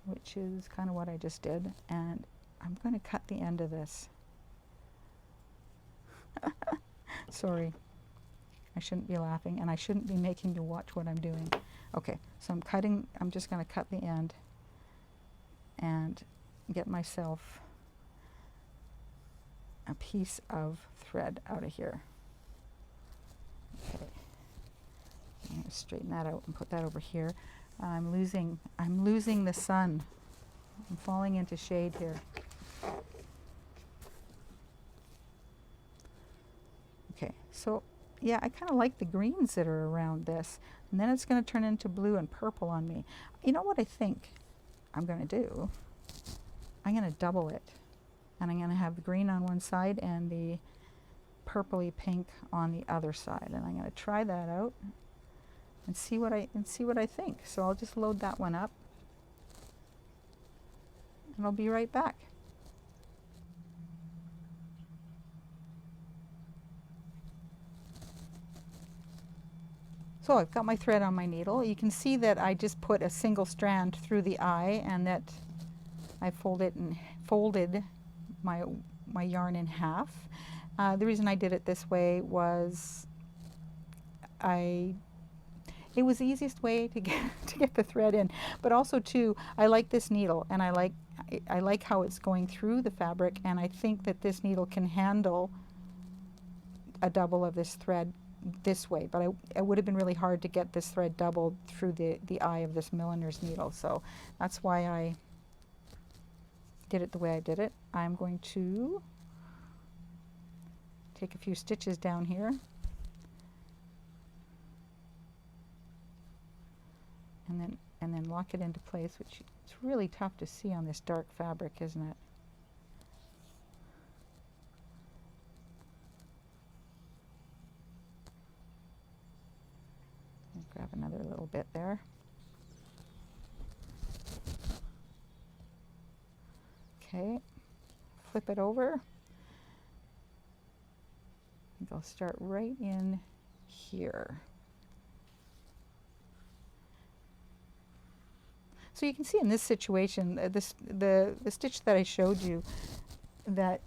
which is kind of what I just did. And I'm going to cut the end of this. Sorry. I shouldn't be laughing, and I shouldn't be making you watch what I'm doing. Okay, so I'm just going to cut the end and get myself a piece of thread out of here. Okay, I'm going to straighten that out and put that over here. I'm losing the sun. I'm falling into shade here. Okay, so yeah, I kind of like the greens that are around this. And then it's going to turn into blue and purple on me. You know what I think I'm going to do? I'm going to double it. And I'm going to have the green on one side and the purpley pink on the other side. And I'm going to try that out and see what I think. So I'll just load that one up. And I'll be right back. So I've got my thread on my needle. You can see that I just put a single strand through the eye, and that I folded my yarn in half. The reason I did it this way was it was the easiest way to get the thread in, but also too, I like this needle, and I like how it's going through the fabric, and I think that this needle can handle a double of this thread this way, but it would have been really hard to get this thread doubled through the eye of this milliner's needle. So that's why I did it the way I did it. I'm going to take a few stitches down here and then lock it into place, which it's really tough to see on this dark fabric, isn't it? Grab another little bit there. Okay, flip it over. think I'll start right in here. So you can see in this situation, the stitch that I showed you, that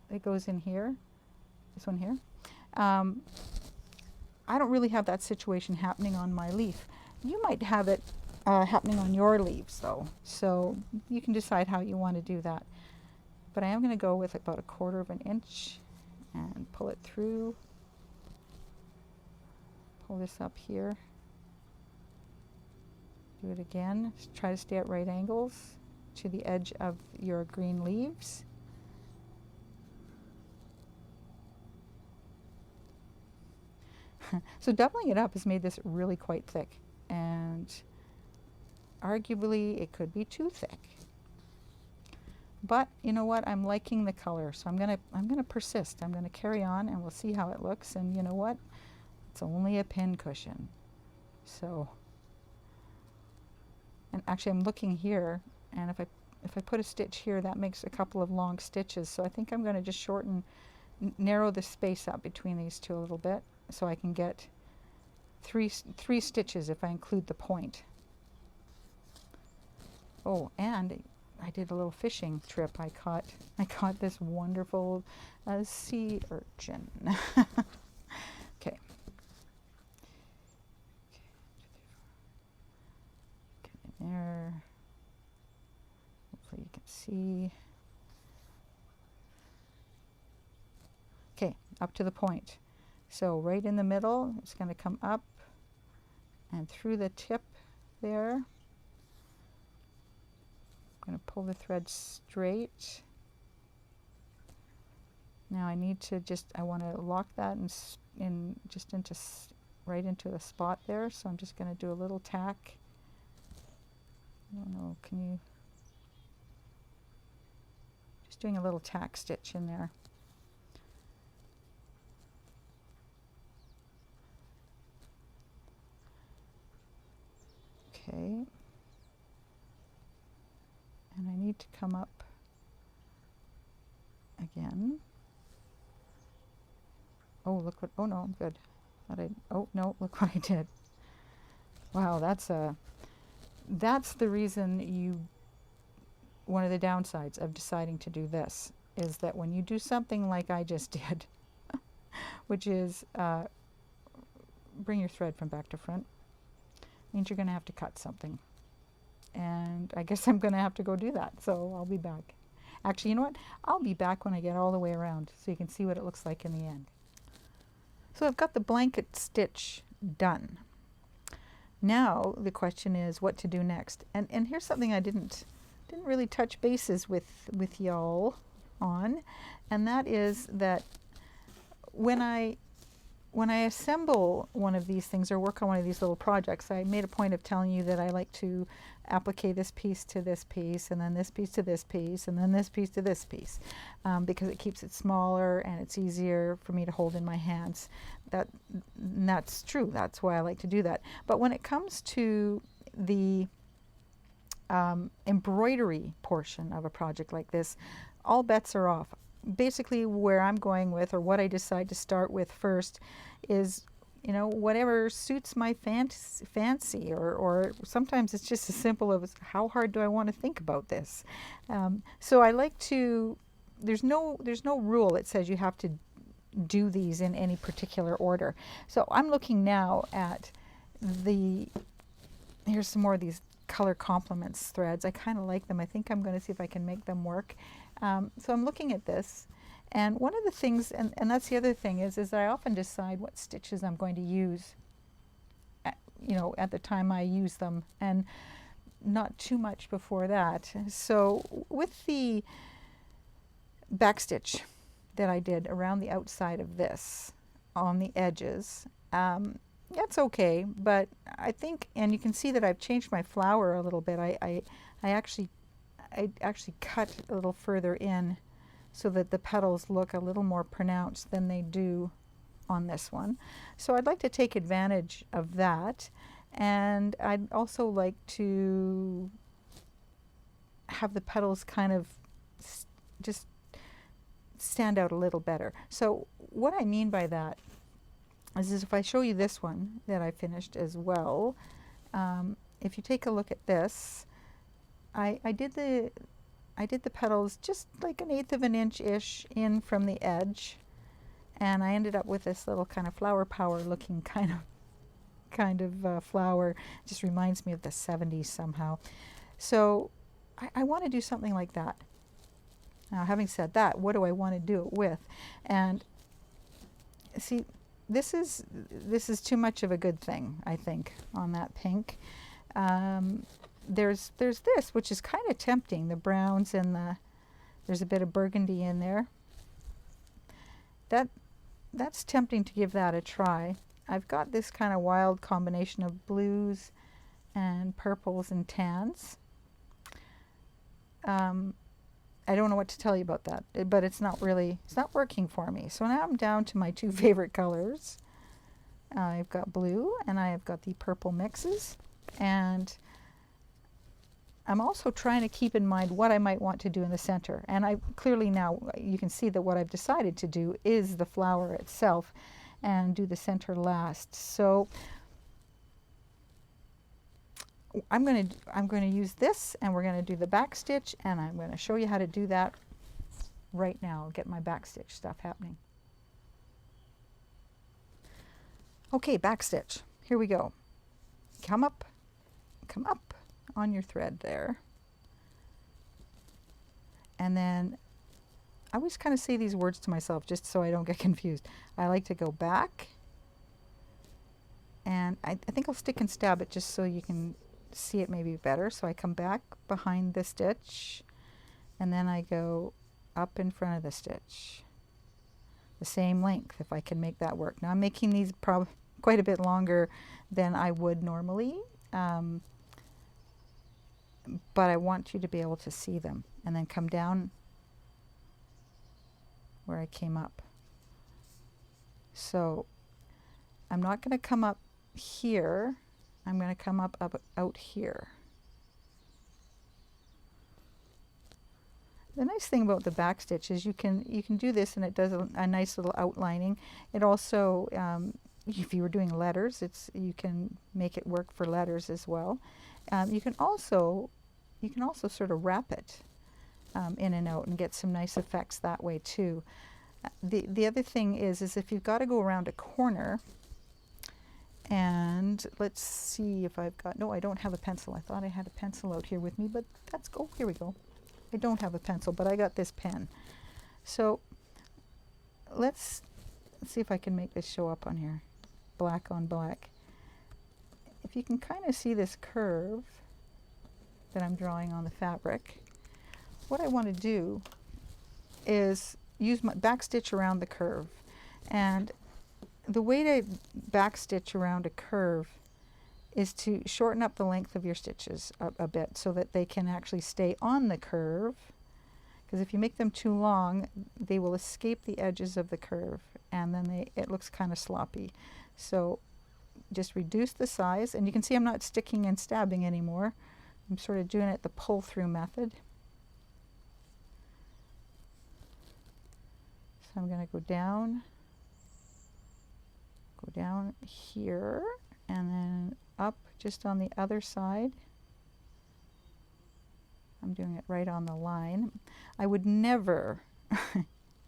it goes in here, this one here. I don't really have that situation happening on my leaf. You might have it happening on your leaves though, so you can decide how you want to do that. But I am going to go with about 1/4 of an inch and pull it through. Pull this up here. Do it again. Just try to stay at right angles to the edge of your green leaves. So doubling it up has made this really quite thick, and arguably it could be too thick. But you know what? I'm liking the color, so I'm gonna persist. I'm gonna carry on, and we'll see how it looks. And you know what? It's only a pin cushion, so. And actually, I'm looking here, and if I put a stitch here, that makes a couple of long stitches. So I think I'm going to just shorten, narrow the space up between these two a little bit, so I can get three stitches if I include the point. Oh, and I did a little fishing trip. I caught this wonderful sea urchin. Okay. Get in there. Hopefully you can see. Okay, up to the point. So right in the middle, it's going to come up and through the tip there. I'm going to pull the thread straight. Now I need to I want to lock that right into the spot there. So I'm just going to do a little tack. I don't know, can you? Just doing a little tack stitch in there. Okay. And I need to come up again. Oh, look what, oh no, I'm good. Oh no, look what I did. Wow, that's the reason one of the downsides of deciding to do this is that when you do something like I just did, which is bring your thread from back to front, means you're going to have to cut something. And I guess I'm going to have to go do that, so I'll be back. Actually, you know what? I'll be back when I get all the way around so you can see what it looks like in the end. So I've got the blanket stitch done. Now the question is what to do next. And here's something I didn't really touch bases with y'all on, and that is that when I assemble one of these things or work on one of these little projects, I made a point of telling you that I like to applique this piece to this piece, and then this piece to this piece, and then this piece to this piece, because it keeps it smaller and it's easier for me to hold in my hands. That's true. That's why I like to do that. But when it comes to the embroidery portion of a project like this, all bets are off. Basically where I'm going with, or what I decide to start with first, is whatever suits my fancy, or sometimes it's just as simple as how hard do I want to think about this. So I like to, there's no rule that says you have to do these in any particular order. So I'm looking now at here's some more of these color complements threads. I kind of like them. I think I'm going to see if I can make them work. So I'm looking at this, and one of the things, and that's the other thing, is I often decide what stitches I'm going to use at the time I use them, and not too much before that. So with the backstitch that I did around the outside of this on the edges, that's okay, but I think, and you can see that I've changed my flower a little bit. I actually cut a little further in so that the petals look a little more pronounced than they do on this one. So I'd like to take advantage of that, and I'd also like to have the petals kind of just stand out a little better. So what I mean by that is if I show you this one that I finished as well, if you take a look at this, I did the petals just like 1/8 of an inch-ish in from the edge, and I ended up with this little kind of flower power looking kind of flower. Just reminds me of the 70s somehow. So I want to do something like that. Now, having said that, what do I want to do it with? And see, this is too much of a good thing, I think, on that pink. There's this, which is kind of tempting, the browns and there's a bit of burgundy in there. That's tempting to give that a try. I've got this kind of wild combination of blues and purples and tans. I don't know what to tell you about that, but it's not working for me. So now I'm down to my 2 favorite colors. I've got blue and I have got the purple mixes, and I'm also trying to keep in mind what I might want to do in the center. And I clearly now, you can see that what I've decided to do is the flower itself and do the center last. So I'm going to use this, and we're going to do the back stitch, and I'm going to show you how to do that right now. I'll get my back stitch stuff happening. Okay, back stitch. Here we go. Come up on your thread there. And then I always kind of say these words to myself just so I don't get confused. I like to go back, and I think I'll stick and stab it just so you can see it maybe better. So I come back behind the stitch, and then I go up in front of the stitch. The same length, if I can make that work. Now I'm making these quite a bit longer than I would normally, but I want you to be able to see them, and then come down where I came up. So I'm not going to come up here. I'm going to come up out here. The nice thing about the back stitch is you can do this, and it does a nice little outlining. It also, if you were doing letters, you can make it work for letters as well. You can also sort of wrap it in and out and get some nice effects that way too. The other thing is if you've got to go around a corner, and let's see if I've got, no, I don't have a pencil. I thought I had a pencil out here with me, but here we go. I don't have a pencil, but I got this pen. So let's see if I can make this show up on here. Black on black. If you can kind of see this curve that I'm drawing on the fabric, what I want to do is use my back stitch around the curve. And the way to back stitch around a curve is to shorten up the length of your stitches a bit so that they can actually stay on the curve, because if you make them too long, they will escape the edges of the curve, and then it looks kind of sloppy. So just reduce the size, and you can see I'm not sticking and stabbing anymore. I'm sort of doing it the pull-through method. So I'm going to go down here, and then up just on the other side. I'm doing it right on the line. I would never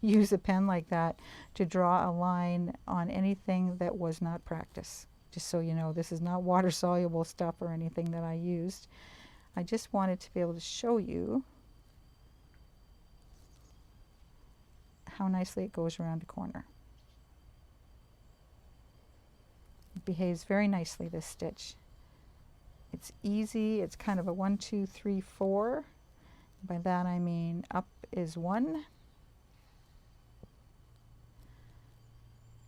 use a pen like that to draw a line on anything that was not practice. Just so you know, this is not water-soluble stuff or anything that I used. I just wanted to be able to show you how nicely it goes around a corner. It behaves very nicely, this stitch. It's easy. It's kind of a 1, 2, 3, 4. By that I mean up is 1,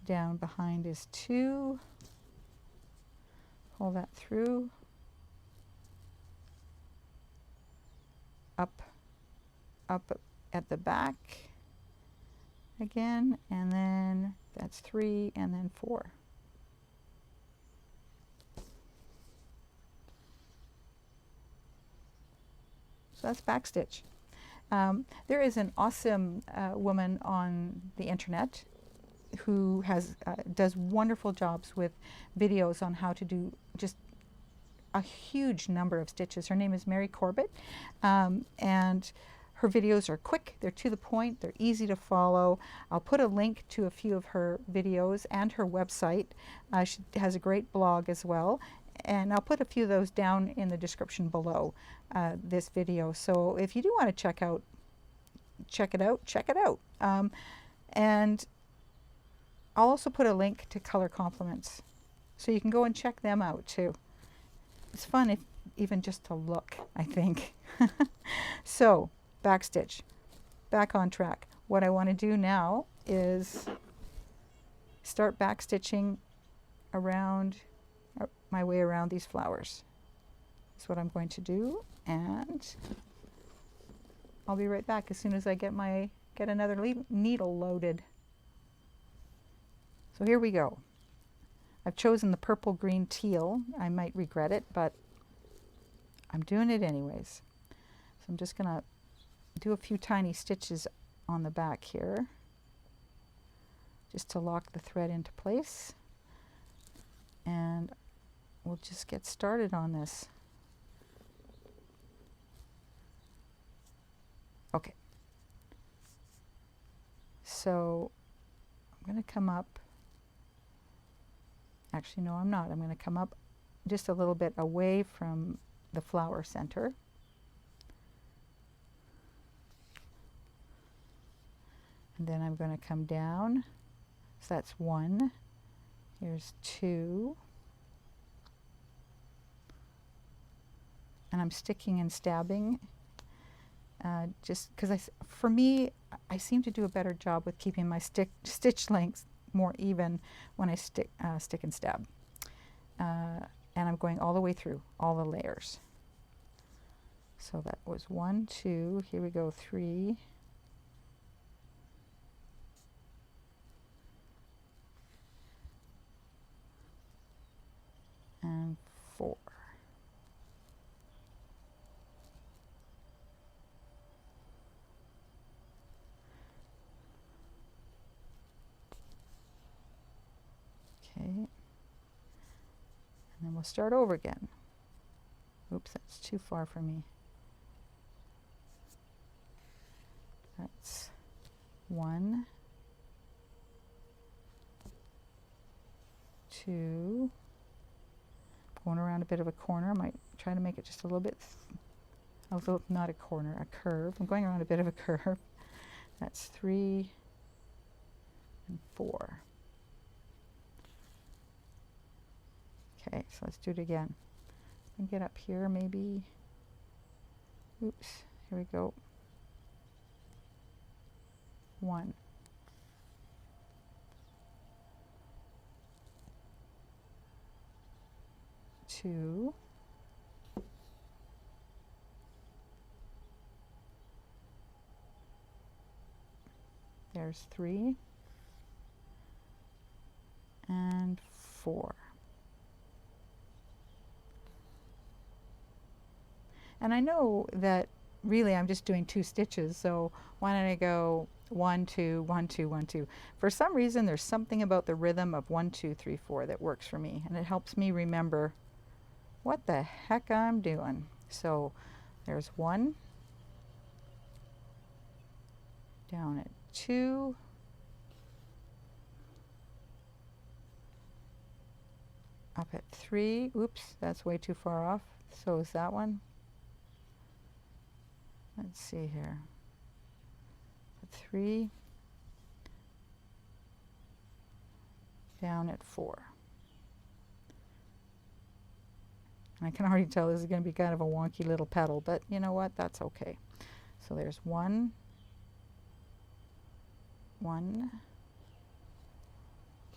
down behind is 2, pull that through, up at the back again, and then that's 3, and then 4. So that's back stitch. There is an awesome woman on the internet who does wonderful jobs with videos on how to do just a huge number of stitches. Her name is Mary Corbett, and her videos are quick, they're to the point, they're easy to follow. I'll put a link to a few of her videos and her website. She has a great blog as well, and I'll put a few of those down in the description below this video. So if you do want to check it out. And I'll also put a link to Color Compliments, so you can go and check them out too. It's fun, if even just to look, I think. So, backstitch, back on track. What I want to do now is start backstitching around my way around these flowers. That's what I'm going to do, and I'll be right back as soon as I get another needle loaded. So here we go. I've chosen the purple, green, teal. I might regret it, but I'm doing it anyways. So I'm just going to do a few tiny stitches on the back here, just to lock the thread into place. And we'll just get started on this. Okay. So I'm going to come up. Actually, no, I'm not. I'm going to come up just a little bit away from the flower center. And then I'm going to come down. So that's 1. Here's 2. And I'm sticking and stabbing. Just because for me, I seem to do a better job with keeping my stitch lengths more even when I stick and stab. And I'm going all the way through all the layers. So that was 1, 2, here we go, 3. And 4. Okay, and then we'll start over again. Oops, that's too far for me. That's 1, 2, going around a bit of a corner. I might try to make it just a little bit, not a corner, a curve. I'm going around a bit of a curve. That's 3 and 4. Okay, so let's do it again. And get up here maybe. Oops, here we go. 1. 2. There's 3. And 4. And I know that really I'm just doing 2 stitches, so why don't I go 1, 2, 1, 2, 1, 2. For some reason there's something about the rhythm of 1, 2, 3, 4 that works for me, and it helps me remember what the heck I'm doing. So there's 1, down at 2, up at 3. Oops, that's way too far off. So is that one. Let's see here. 3, down at 4. And I can already tell this is going to be kind of a wonky little petal, but you know what? That's okay. So there's 1, 1,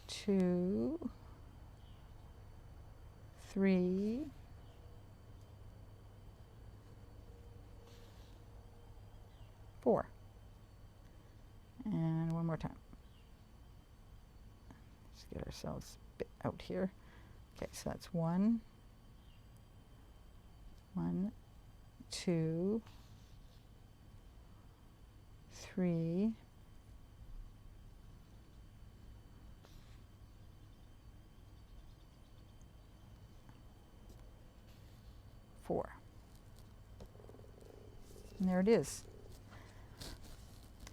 2, 3, 4. And one more time. Let's get ourselves a bit out here. Okay, so that's 1, 1, 2, 3, 4. And there it is.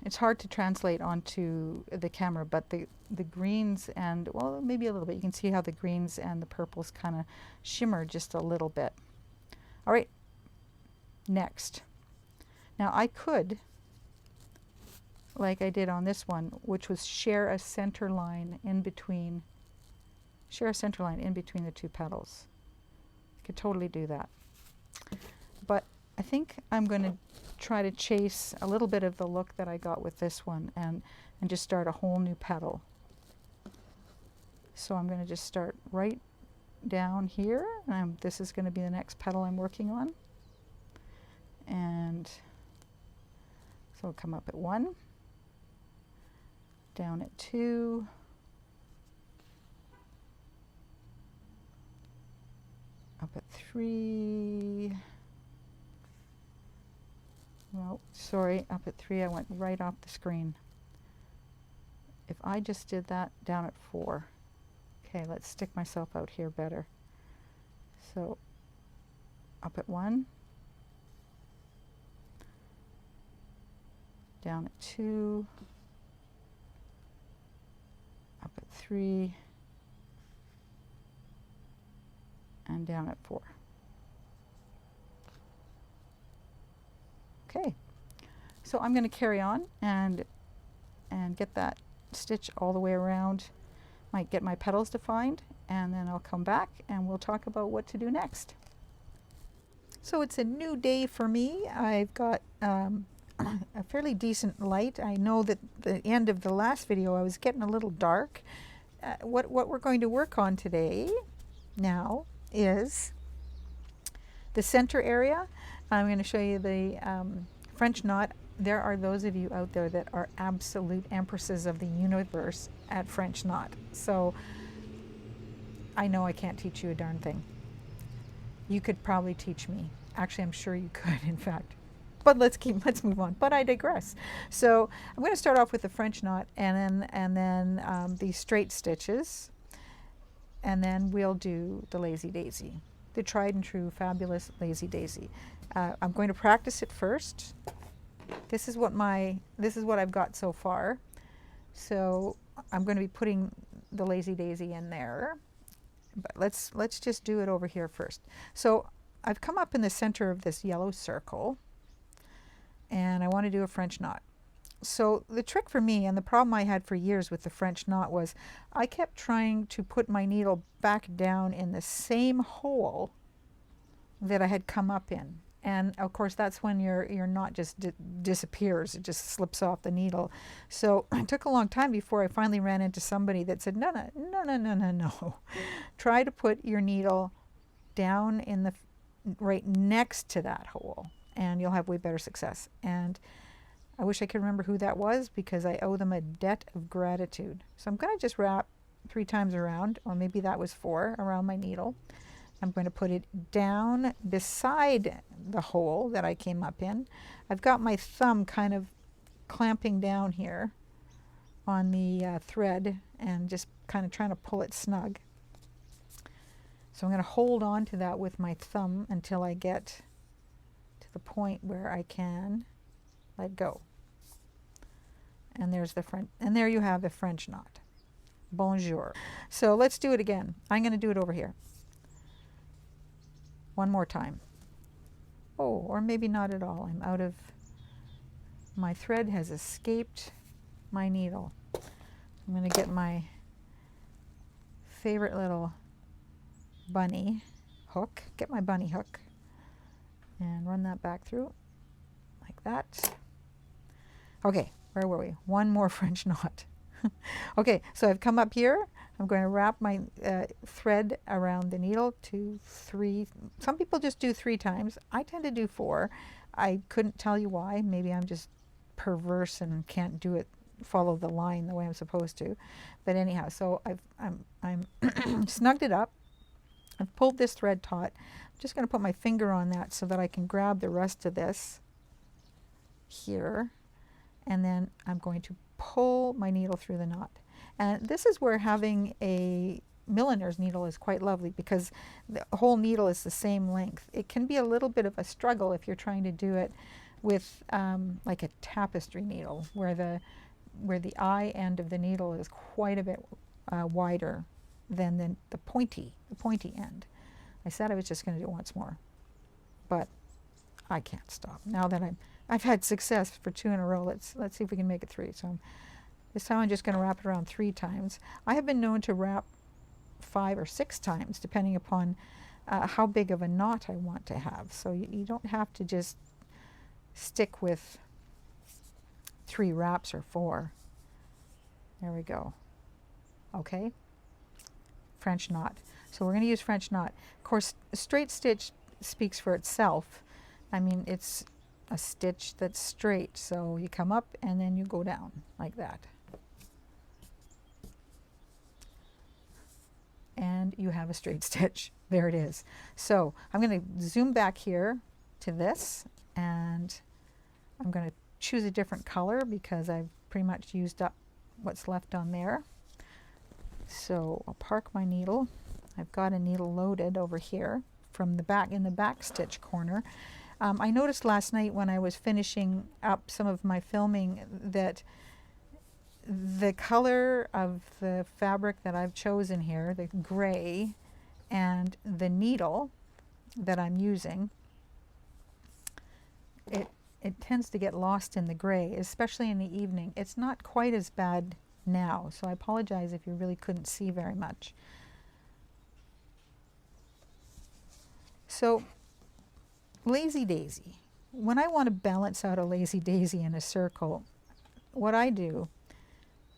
It's hard to translate onto the camera, but the greens and, well, maybe a little bit. You can see how the greens and the purples kind of shimmer just a little bit. All right, next. Now I could, like I did on this one, which was share a center line in between the two petals. I could totally do that. But I think I'm going to try to chase a little bit of the look that I got with this one and just start a whole new petal. So I'm going to just start right down here. This is going to be the next petal I'm working on. And so I'll come up at 1, down at 2, up at 3. No, sorry, up at 3, I went right off the screen. If I just did that, down at 4. Okay, let's stick myself out here better. So, up at 1, down at 2, up at 3, and down at 4. Okay, so I'm going to carry on and get that stitch all the way around. Might get my petals defined, and then I'll come back and we'll talk about what to do next. So it's a new day for me. I've got a fairly decent light. I know that the end of the last video I was getting a little dark. What we're going to work on today now is the center area. I'm going to show you the French knot. There are those of you out there that are absolute empresses of the universe at French knot. So I know I can't teach you a darn thing. You could probably teach me. Actually, I'm sure you could, in fact. But let's move on. But I digress. So I'm going to start off with the French knot and then the straight stitches, and then we'll do the lazy daisy, the tried and true fabulous lazy daisy. I'm going to practice it first. This is what I've got so far. So I'm going to be putting the lazy daisy in there. But let's just do it over here first. So I've come up in the center of this yellow circle, and I want to do a French knot. So the trick for me, and the problem I had for years with the French knot, was I kept trying to put my needle back down in the same hole that I had come up in. And of course that's when your knot just disappears. It just slips off the needle. So it took a long time before I finally ran into somebody that said, no. Try to put your needle down in the right next to that hole, and you'll have way better success. And I wish I could remember who that was, because I owe them a debt of gratitude. So I'm going to just wrap 3 times around, or maybe that was 4, around my needle. I'm going to put it down beside the hole that I came up in. I've got my thumb kind of clamping down here on the thread and just kind of trying to pull it snug. So I'm going to hold on to that with my thumb until I get to the point where I can let go. And there's the French, and there you have the French knot. Bonjour. So let's do it again. I'm going to do it over here. One more time. Oh, or maybe not at all. I'm out of, my thread has escaped my needle. I'm going to get my favorite little bunny hook, get my bunny hook, and run that back through like that. Okay, where were we? One more French knot. Okay, so I've come up here. I'm going to wrap my thread around the needle, 2, 3. Some people just do 3 times. I tend to do 4. I couldn't tell you why. Maybe I'm just perverse and can't do it, follow the line the way I'm supposed to. But anyhow, so I'm snugged it up. I've pulled this thread taut. I'm just going to put my finger on that so that I can grab the rest of this here. and then I'm going to pull my needle through the knot. And this is where having a milliner's needle is quite lovely, because the whole needle is the same length. It can be a little bit of a struggle if you're trying to do it with like a tapestry needle, where the eye end of the needle is quite a bit wider than the pointy end. I said I was just going to do it once more, but I can't stop. Now that I've had success for 2 in a row, let's see if we can make it 3. So this time I'm just going to wrap it around 3 times. I have been known to wrap 5 or 6 times, depending upon how big of a knot I want to have. So you don't have to just stick with 3 wraps or 4. There we go. Okay, French knot. So we're going to use French knot. Of course, a straight stitch speaks for itself. I mean, it's a stitch that's straight, so you come up and then you go down like that. And you have a straight stitch. There it is. So I'm going to zoom back here to this, and I'm going to choose a different color because I've pretty much used up what's left on there. So I'll park my needle. I've got a needle loaded over here from the back, in the back stitch corner. I noticed last night when I was finishing up some of my filming that the color of the fabric that I've chosen here, the gray, and the needle that I'm using, it tends to get lost in the gray, especially in the evening. It's not quite as bad now, so I apologize if you really couldn't see very much. So, lazy daisy. When I want to balance out a lazy daisy in a circle, what I do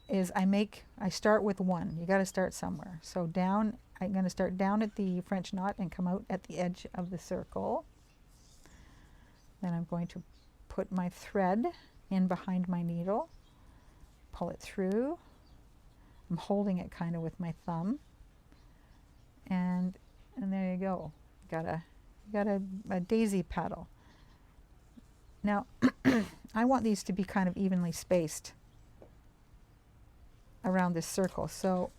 is I start with 1. You got to start somewhere. So down, I'm going to start down at the French knot and come out at the edge of the circle. Then I'm going to put my thread in behind my needle, pull it through. I'm holding it kind of with my thumb, and there you go. Got a daisy petal. Now I want these to be kind of evenly spaced around this circle, so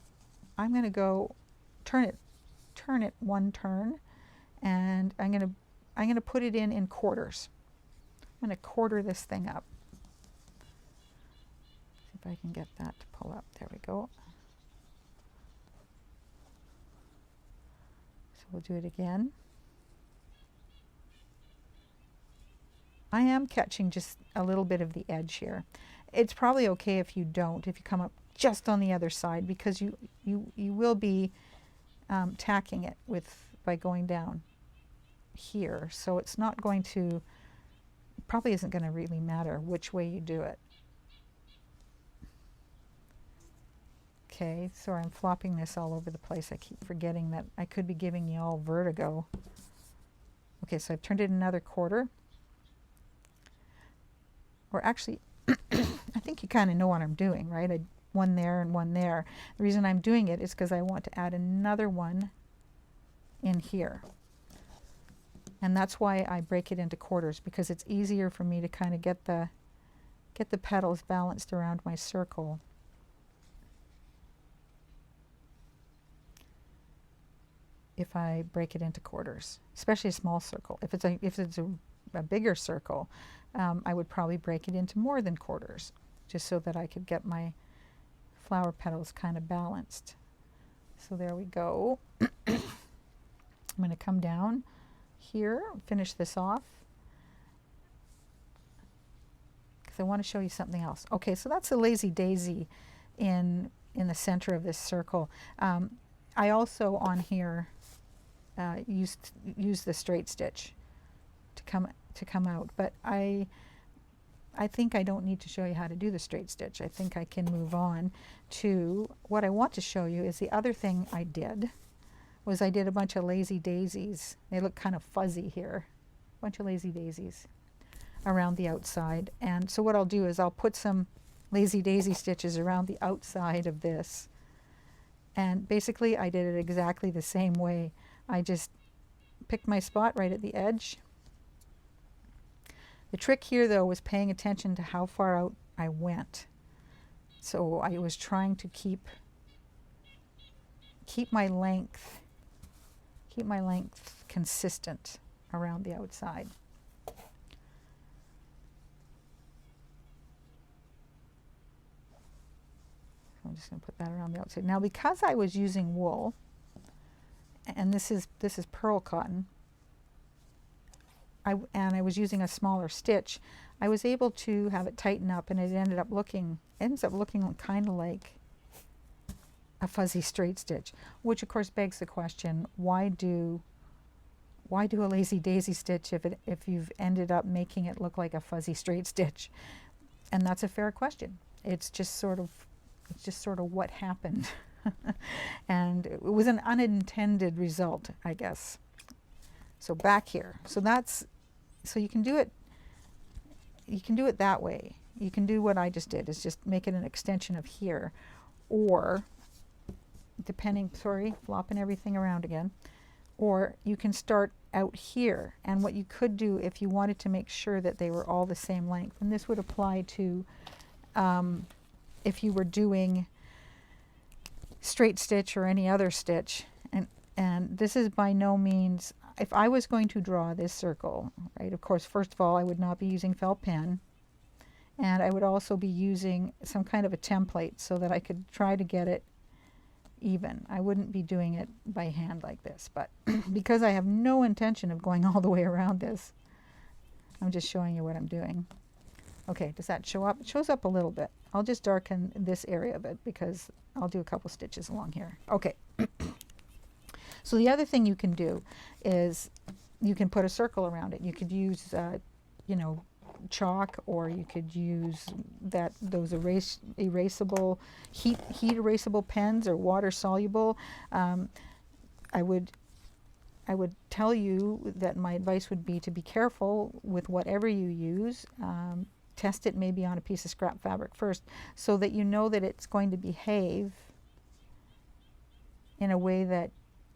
I'm going to go turn it 1 turn, and I'm going to put it in quarters. I'm going to quarter this thing up. See if I can get that to pull up. There we go. So we'll do it again. I am catching just a little bit of the edge here. It's probably okay if you don't, if you come up just on the other side, because you will be tacking it by going down here. So it's not going to, probably isn't going to really matter which way you do it. Okay, so I'm flopping this all over the place. I keep forgetting that I could be giving you all vertigo. Okay, so I've turned it another quarter. Or actually, I think you kind of know what I'm doing, right? 1 there and 1 there. The reason I'm doing it is because I want to add another one in here. And that's why I break it into quarters, because it's easier for me to kind of get the petals balanced around my circle. If I break it into quarters, especially a small circle. If it's a bigger circle, I would probably break it into more than quarters, just so that I could get my flower petals kind of balanced. So there we go. I'm going to come down here, finish this off, because I want to show you something else. Okay, so that's a lazy daisy in the center of this circle. I also on here use the straight stitch to come out, but I think I don't need to show you how to do the straight stitch. I think I can move on to what I want to show you. Is the other thing I did was I did a bunch of lazy daisies. They look kind of fuzzy here. A bunch of lazy daisies around the outside. And so what I'll do is I'll put some lazy daisy stitches around the outside of this. And basically I did it exactly the same way. I just picked my spot right at the edge. The trick here though was paying attention to how far out I went. So I was trying to keep my length consistent around the outside. I'm just going to put that around the outside. Now, because I was using wool, and this is pearl cotton, and I was using a smaller stitch, I was able to have it tighten up, and it ends up looking kind of like a fuzzy straight stitch, which of course begs the question: why do a lazy daisy stitch if you've ended up making it look like a fuzzy straight stitch? And that's a fair question. It's just sort of what happened. And it was an unintended result, I guess. So back here. So you can do it that way. You can do what I just did, is just make it an extension of here, or flopping everything around again, or you can start out here. And what you could do if you wanted to make sure that they were all the same length, and this would apply to if you were doing straight stitch or any other stitch, and this is by no means, if I was going to draw this circle, right, of course, first of all, I would not be using felt pen, and I would also be using some kind of a template so that I could try to get it even. I wouldn't be doing it by hand like this, but because I have no intention of going all the way around this, I'm just showing you what I'm doing. Okay, does that show up? It shows up a little bit. I'll just darken this area a bit because I'll do a couple stitches along here. Okay. So the other thing you can do is you can put a circle around it. You could use, chalk, or you could use those erasable, heat erasable pens, or water soluble. I would tell you that my advice would be to be careful with whatever you use. Test it maybe on a piece of scrap fabric first, so that you know that it's going to behave in a way that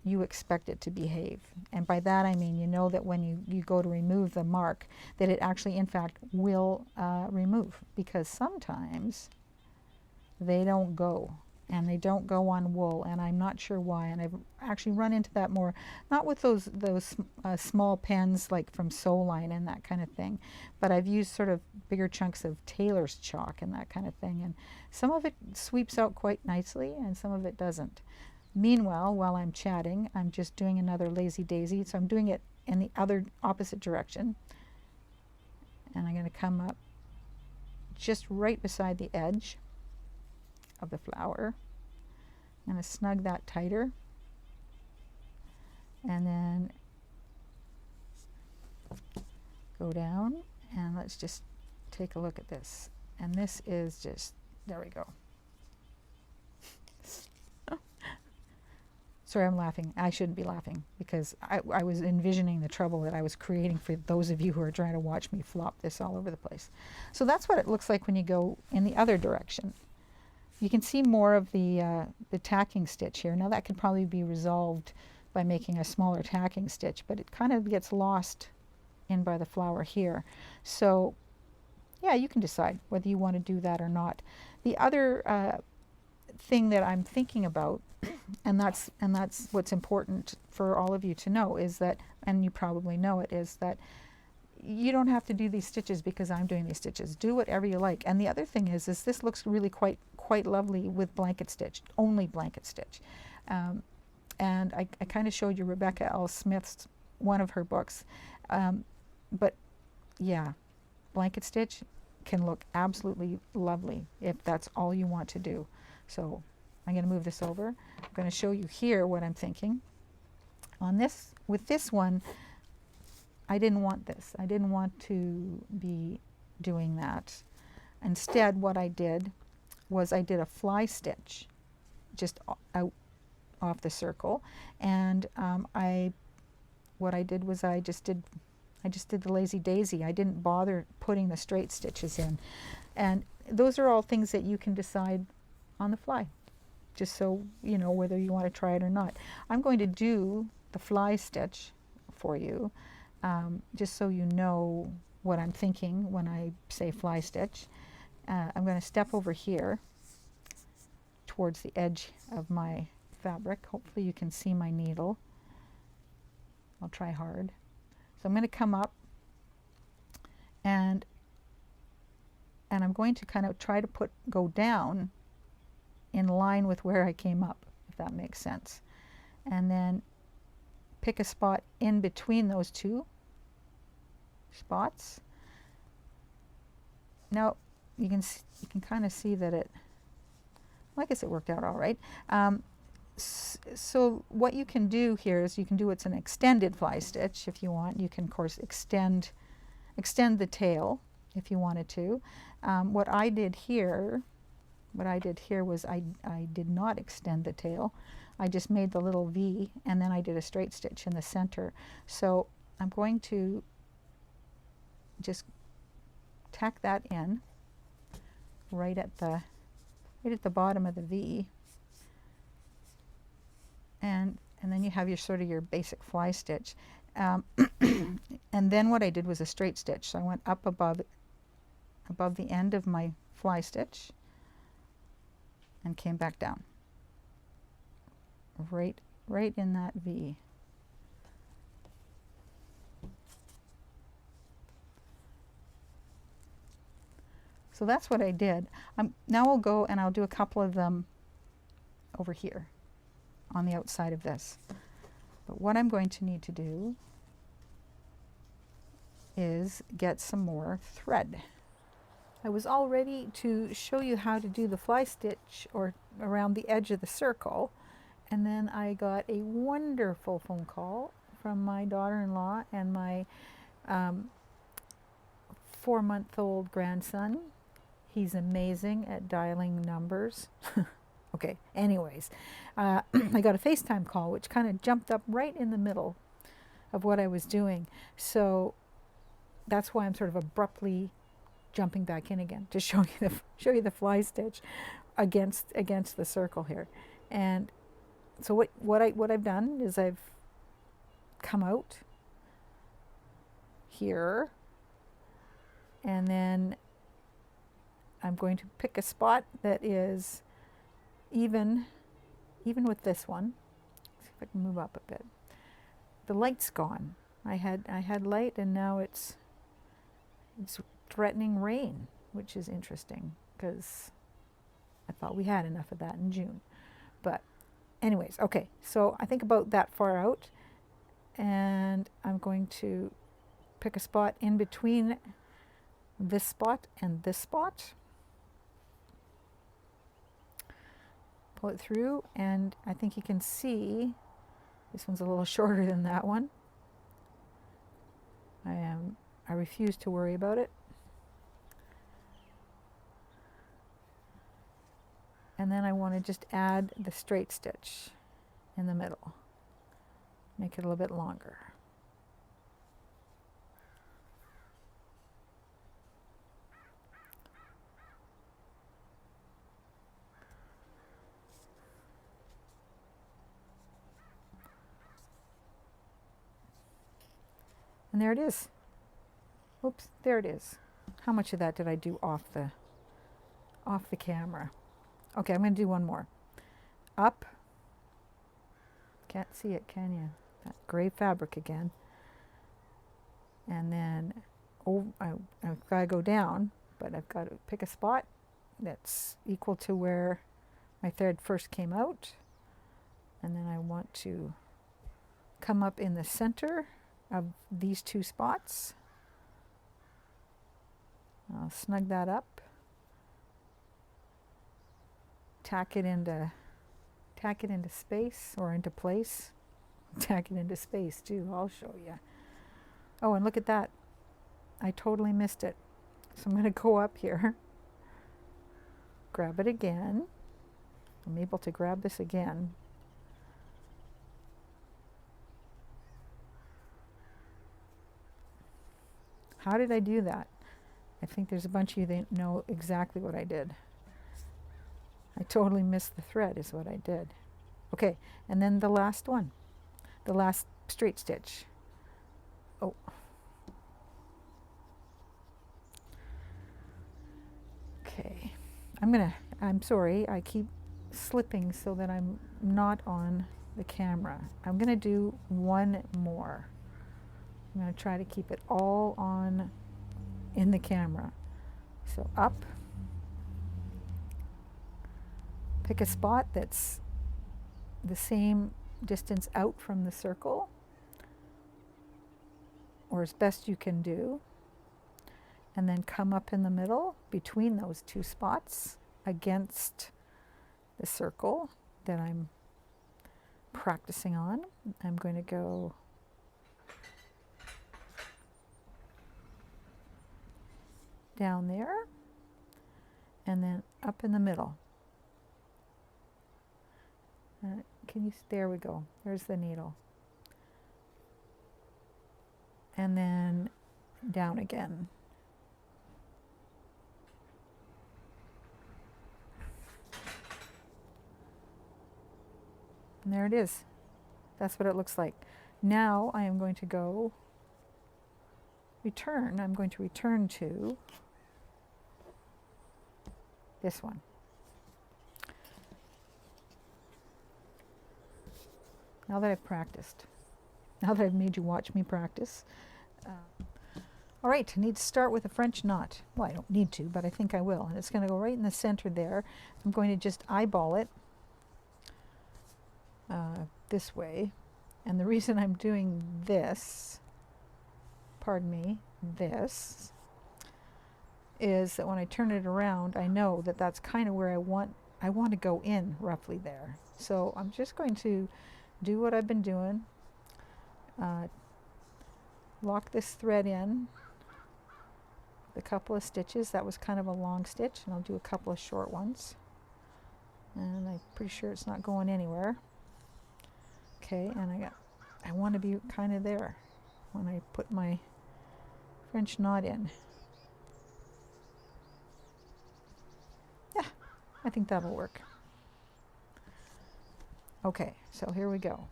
you expect it to behave. And by that I mean, you know that when you go to remove the mark, that it actually in fact will remove, because sometimes they don't go, and they don't go on wool, and I'm not sure why. And I've actually run into that more, not with those small pens like from Sewline and that kind of thing, but I've used sort of bigger chunks of tailor's chalk and that kind of thing, and some of it sweeps out quite nicely and some of it doesn't. Meanwhile, while I'm chatting, I'm just doing another lazy daisy, so I'm doing it in the other opposite direction, and I'm going to come up just right beside the edge of the flower. I'm going to snug that tighter, and then go down, and let's just take a look at this. And this is just, there we go. Sorry, I'm laughing. I shouldn't be laughing, because I was envisioning the trouble that I was creating for those of you who are trying to watch me flop this all over the place. So that's what it looks like when you go in the other direction. You can see more of the tacking stitch here. Now that could probably be resolved by making a smaller tacking stitch, but it kind of gets lost in by the flower here. So yeah, you can decide whether you want to do that or not. The other thing that I'm thinking about, and that's what's important for all of you to know, is that, and you probably know it, is that you don't have to do these stitches because I'm doing these stitches. Do whatever you like. And the other thing is this looks really quite lovely with blanket stitch, only blanket stitch. And I kind of showed you Rebecca L. Smith's, one of her books. But yeah, blanket stitch can look absolutely lovely if that's all you want to do. So I'm going to move this over. I'm going to show you here what I'm thinking. On this, with this one, I didn't want this. I didn't want to be doing that. Instead, what I did was I did a fly stitch just out off the circle, and what I did was I just did the lazy daisy. I didn't bother putting the straight stitches in, and those are all things that you can decide on the fly, just so you know whether you want to try it or not. I'm going to do the fly stitch for you, just so you know what I'm thinking when I say fly stitch. I'm going to step over here towards the edge of my fabric. Hopefully you can see my needle. I'll try hard. So I'm going to come up and I'm going to kind of try to go down in line with where I came up, if that makes sense. And then pick a spot in between those two spots. Now you can kind of see that I guess it worked out all right. So what you can do here is you can do what's an extended fly stitch if you want. You can of course extend the tail if you wanted to. What I did here was I did not extend the tail. I just made the little V and then I did a straight stitch in the center. So I'm going to just tack that in right at the bottom of the V, and then you have your sort of your basic fly stitch. And then what I did was a straight stitch. So I went up above the end of my fly stitch and came back down right in that V. So that's what I did. Now I'll go and I'll do a couple of them over here on the outside of this. But what I'm going to need to do is get some more thread. I was all ready to show you how to do the fly stitch or around the edge of the circle, and then I got a wonderful phone call from my daughter-in-law and my 4-month-old grandson. He's amazing at dialing numbers. Okay, anyways, I got a FaceTime call which kind of jumped up right in the middle of what I was doing. So that's why I'm sort of abruptly jumping back in again to show you the fly stitch against the circle here. And so what I've done is I've come out here, and then I'm going to pick a spot that is even with this one. Let's see if I can move up a bit. The light's gone. I had light, and now it's threatening rain, which is interesting because I thought we had enough of that in June. But anyways, okay, so I think about that far out, and I'm going to pick a spot in between this spot and this spot. Pull it through, and I think you can see this one's a little shorter than that one. I refuse to worry about it. And then I want to just add the straight stitch in the middle. Make it a little bit longer. And there it is. Oops, there it is. How much of that did I do off the camera? Okay, I'm going to do one more. Up. Can't see it, can you? That gray fabric again. And then I've got to go down, but I've got to pick a spot that's equal to where my thread first came out. And then I want to come up in the center of these two spots. I'll snug that up. Tack it into space, or into place. Tack it into space too, I'll show you. Oh, and look at that. I totally missed it. So I'm going to go up here, grab it again. I'm able to grab this again. How did I do that? I think there's a bunch of you that know exactly what I did. I totally missed the thread is what I did. Okay, and then the last one, the last straight stitch. Oh. Okay. I'm sorry, I keep slipping so that I'm not on the camera. I'm gonna do one more. I'm gonna try to keep it all on in the camera. So up, pick a spot that's the same distance out from the circle, or as best you can do, and then come up in the middle between those two spots against the circle that I'm practicing on. I'm going to go down there and then up in the middle. Can you, there we go, there's the needle. And then down again. And there it is. That's what it looks like. Now I am going to go return. I'm going to return to this one. Now that I've practiced, now that I've made you watch me practice. All right, I need to start with a French knot. Well, I don't need to, but I think I will. And it's going to go right in the center there. I'm going to just eyeball it this way. And the reason I'm doing this, pardon me, this, is that when I turn it around, I know that that's kind of where I want to go in roughly there. So I'm just going to do what I've been doing. Lock this thread in a couple of stitches. That was kind of a long stitch, and I'll do a couple of short ones. And I'm pretty sure it's not going anywhere. Okay, and I want to be kind of there when I put my French knot in. Yeah, I think that'll work. Okay, so here we go.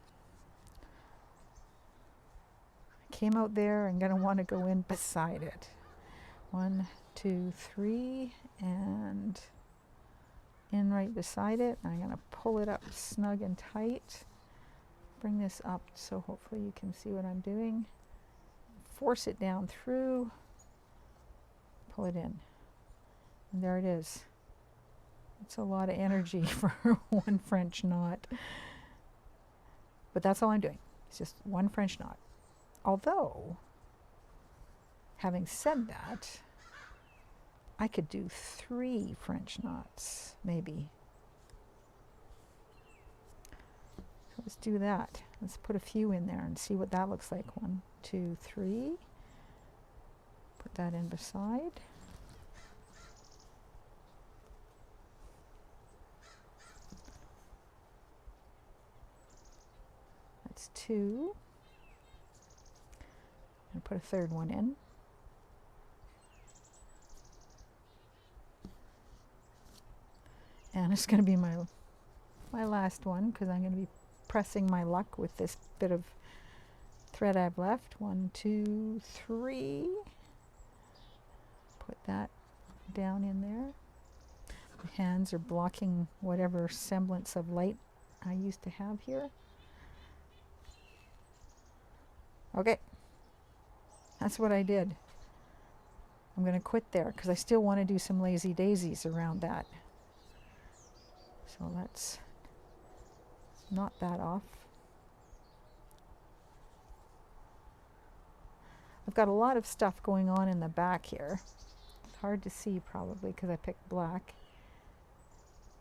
Came out there, I'm going to want to go in beside it. 1, 2, 3, and in right beside it. I'm going to pull it up snug and tight. Bring this up so hopefully you can see what I'm doing. Force it down through, pull it in. And there it is. It's a lot of energy for one French knot. But that's all I'm doing. It's just one French knot. Although, having said that, I could do 3 French knots, maybe. So let's do that. Let's put a few in there and see what that looks like. 1, 2, 3. Put that in beside. That's 2. And put a third one in. And it's going to be my last one, because I'm going to be pressing my luck with this bit of thread I've left. 1, 2, 3. Put that down in there. My hands are blocking whatever semblance of light I used to have here. Okay. That's what I did. I'm going to quit there because I still want to do some lazy daisies around that. So let's knot that off. I've got a lot of stuff going on in the back here. It's hard to see probably because I picked black.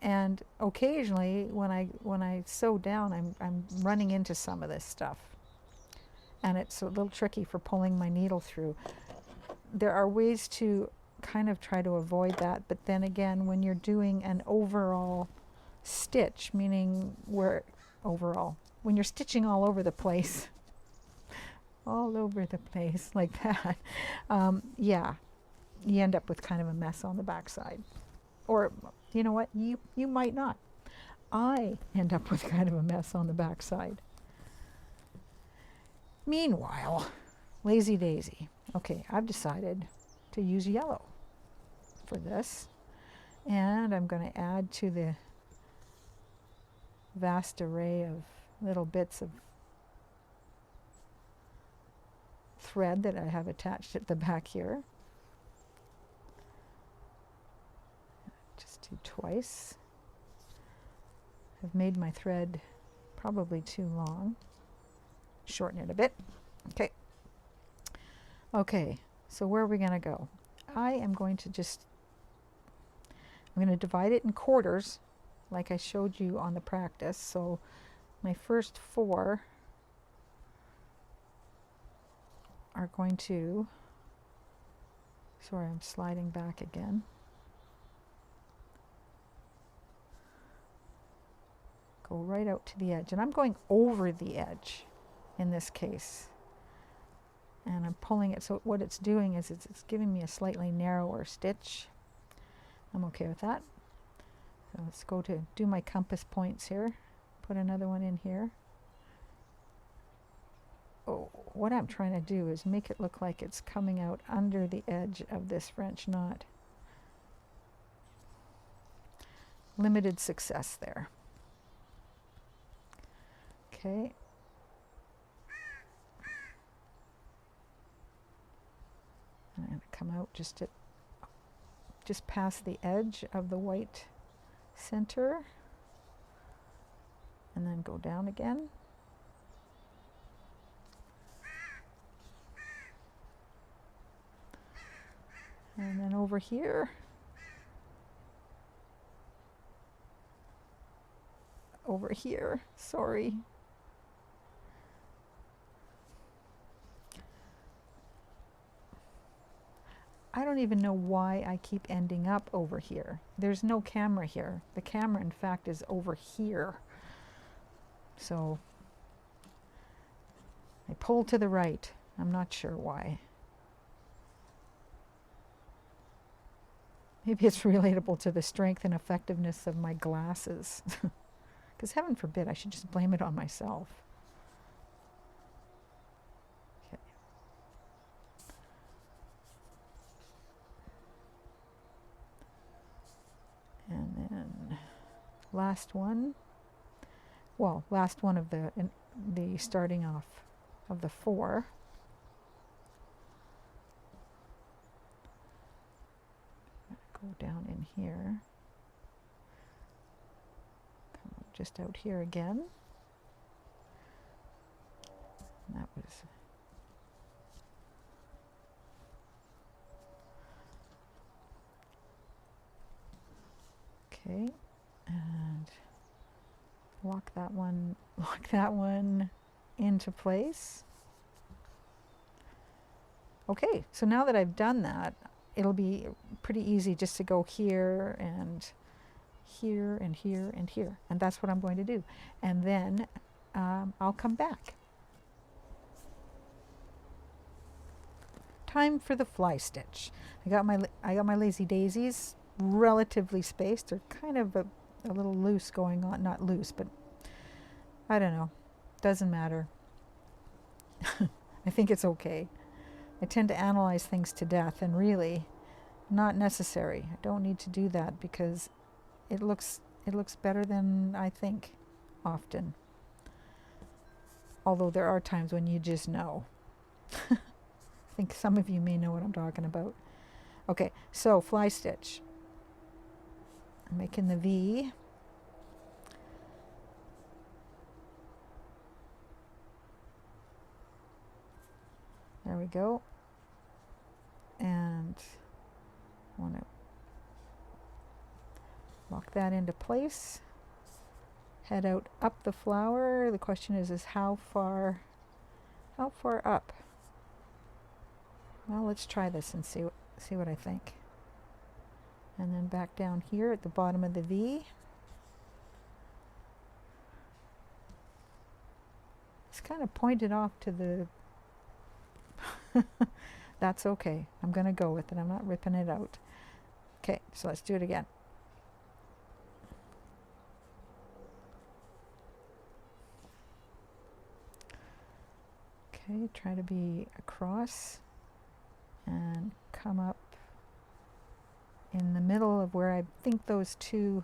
And occasionally when I sew down, I'm running into some of this stuff. And it's a little tricky for pulling my needle through. There are ways to kind of try to avoid that, but then again, when you're doing an overall stitch, meaning when you're stitching all over the place, like that, yeah, you end up with kind of a mess on the backside. Or, you know what, you might not. I end up with kind of a mess on the backside. Meanwhile, lazy daisy. Okay, I've decided to use yellow for this. And I'm going to add to the vast array of little bits of thread that I have attached at the back here. Just do twice. I've made my thread probably too long. Shorten it a bit. Okay. Okay, so where are we going to go? I am going to I'm going to divide it in quarters like I showed you on the practice. So my first 4 are going to, sorry, I'm sliding back again. Go right out to the edge, and I'm going over the edge in this case. And I'm pulling it, so what it's doing is it's giving me a slightly narrower stitch. I'm okay with that. So let's go to do my compass points here. Put another one in here. Oh, what I'm trying to do is make it look like it's coming out under the edge of this French knot. Limited success there. Okay. I'm going to come out just past the edge of the white center and then go down again. And then over here, sorry. I don't even know why I keep ending up over here. There's no camera here. The camera, in fact, is over here. So I pull to the right. I'm not sure why. Maybe it's relatable to the strength and effectiveness of my glasses. Because heaven forbid, I should just blame it on myself. Okay. And then last one. Well, last one of the starting off of the 4. Go down in here. Come up just out here again. And that was okay. And lock that one into place. Okay, so now that I've done that, it'll be pretty easy just to go here and here and here and here. And that's what I'm going to do. And then I'll come back. Time for the fly stitch. I got my lazy daisies relatively spaced. They're kind of a little loose going on. Not loose, but I don't know. Doesn't matter. I think it's okay. I tend to analyze things to death, and really not necessary. I don't need to do that because it looks better than I think often. Although there are times when you just know. I think some of you may know what I'm talking about. Okay, so fly stitch. I'm making the V. There we go. And I want to lock that into place. Head out up the flower. The question is how far up? Well, let's try this and see what I think. And then back down here at the bottom of the V. It's kind of pointed off to the that's okay. I'm going to go with it. I'm not ripping it out. Okay, so let's do it again. Okay, try to be across and come up in the middle of where I think those two,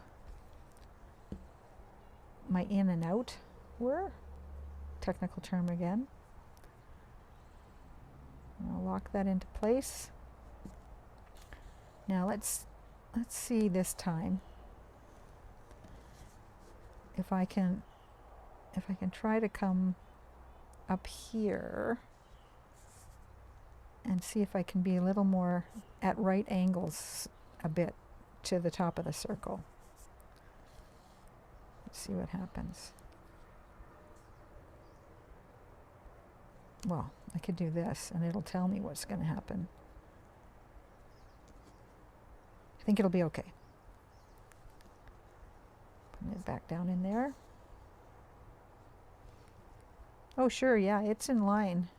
my in and out were. Technical term again. I'll lock that into place. Now let's see this time if I can try to come up here and see if I can be a little more at right angles a bit to the top of the circle. Let's see what happens. Well, I could do this and it'll tell me what's going to happen. I think it'll be okay. Put it back down in there. Oh sure, yeah, it's in line.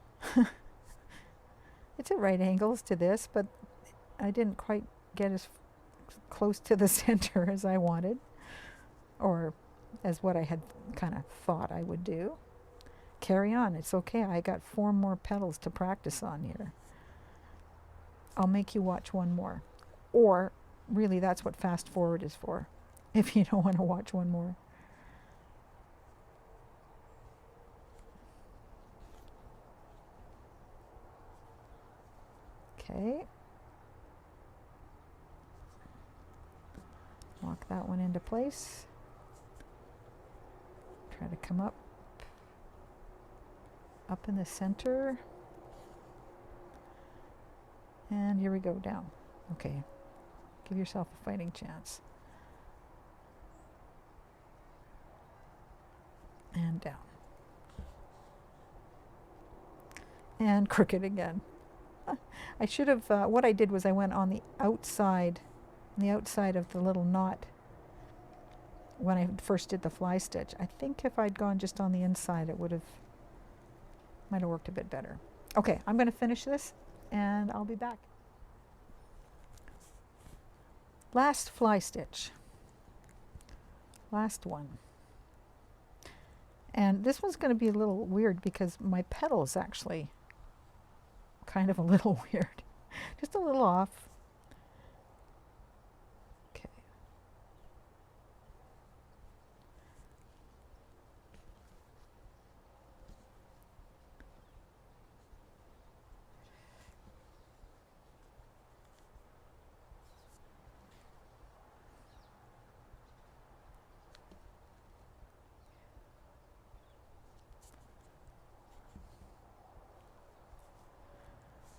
It's at right angles to this, but I didn't quite get as close to the center as I wanted, or as what I had kind of thought I would do. Carry on, it's okay. I got 4 more petals to practice on here. I'll make you watch one more. Or, really, that's what fast forward is for, if you don't want to watch one more. Okay. Lock that one into place. Try to come up in the center. And here we go, down. Okay. Give yourself a fighting chance. And down. And crooked again. I should have, what I did was I went on the outside of the little knot when I first did the fly stitch. I think if I'd gone just on the inside, it might have worked a bit better. Okay, I'm going to finish this and I'll be back. Last fly stitch. Last one. And this one's going to be a little weird because my petal is actually kind of a little weird. Just a little off. Okay.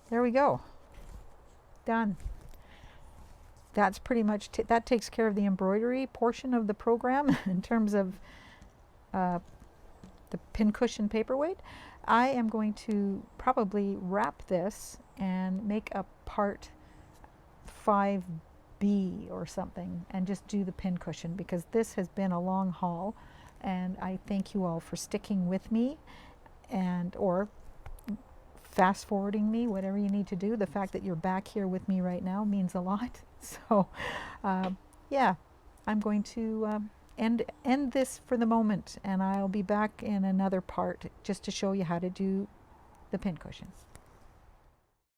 There we go. Done. That's pretty much, that takes care of the embroidery portion of the program in terms of the pincushion paperweight. I am going to probably wrap this and make a part 5B or something and just do the pincushion, because this has been a long haul, and I thank you all for sticking with me or fast forwarding me, whatever you need to do. The fact that you're back here with me right now means a lot. So yeah, I'm going to end this for the moment, and I'll be back in another part just to show you how to do the pincushion.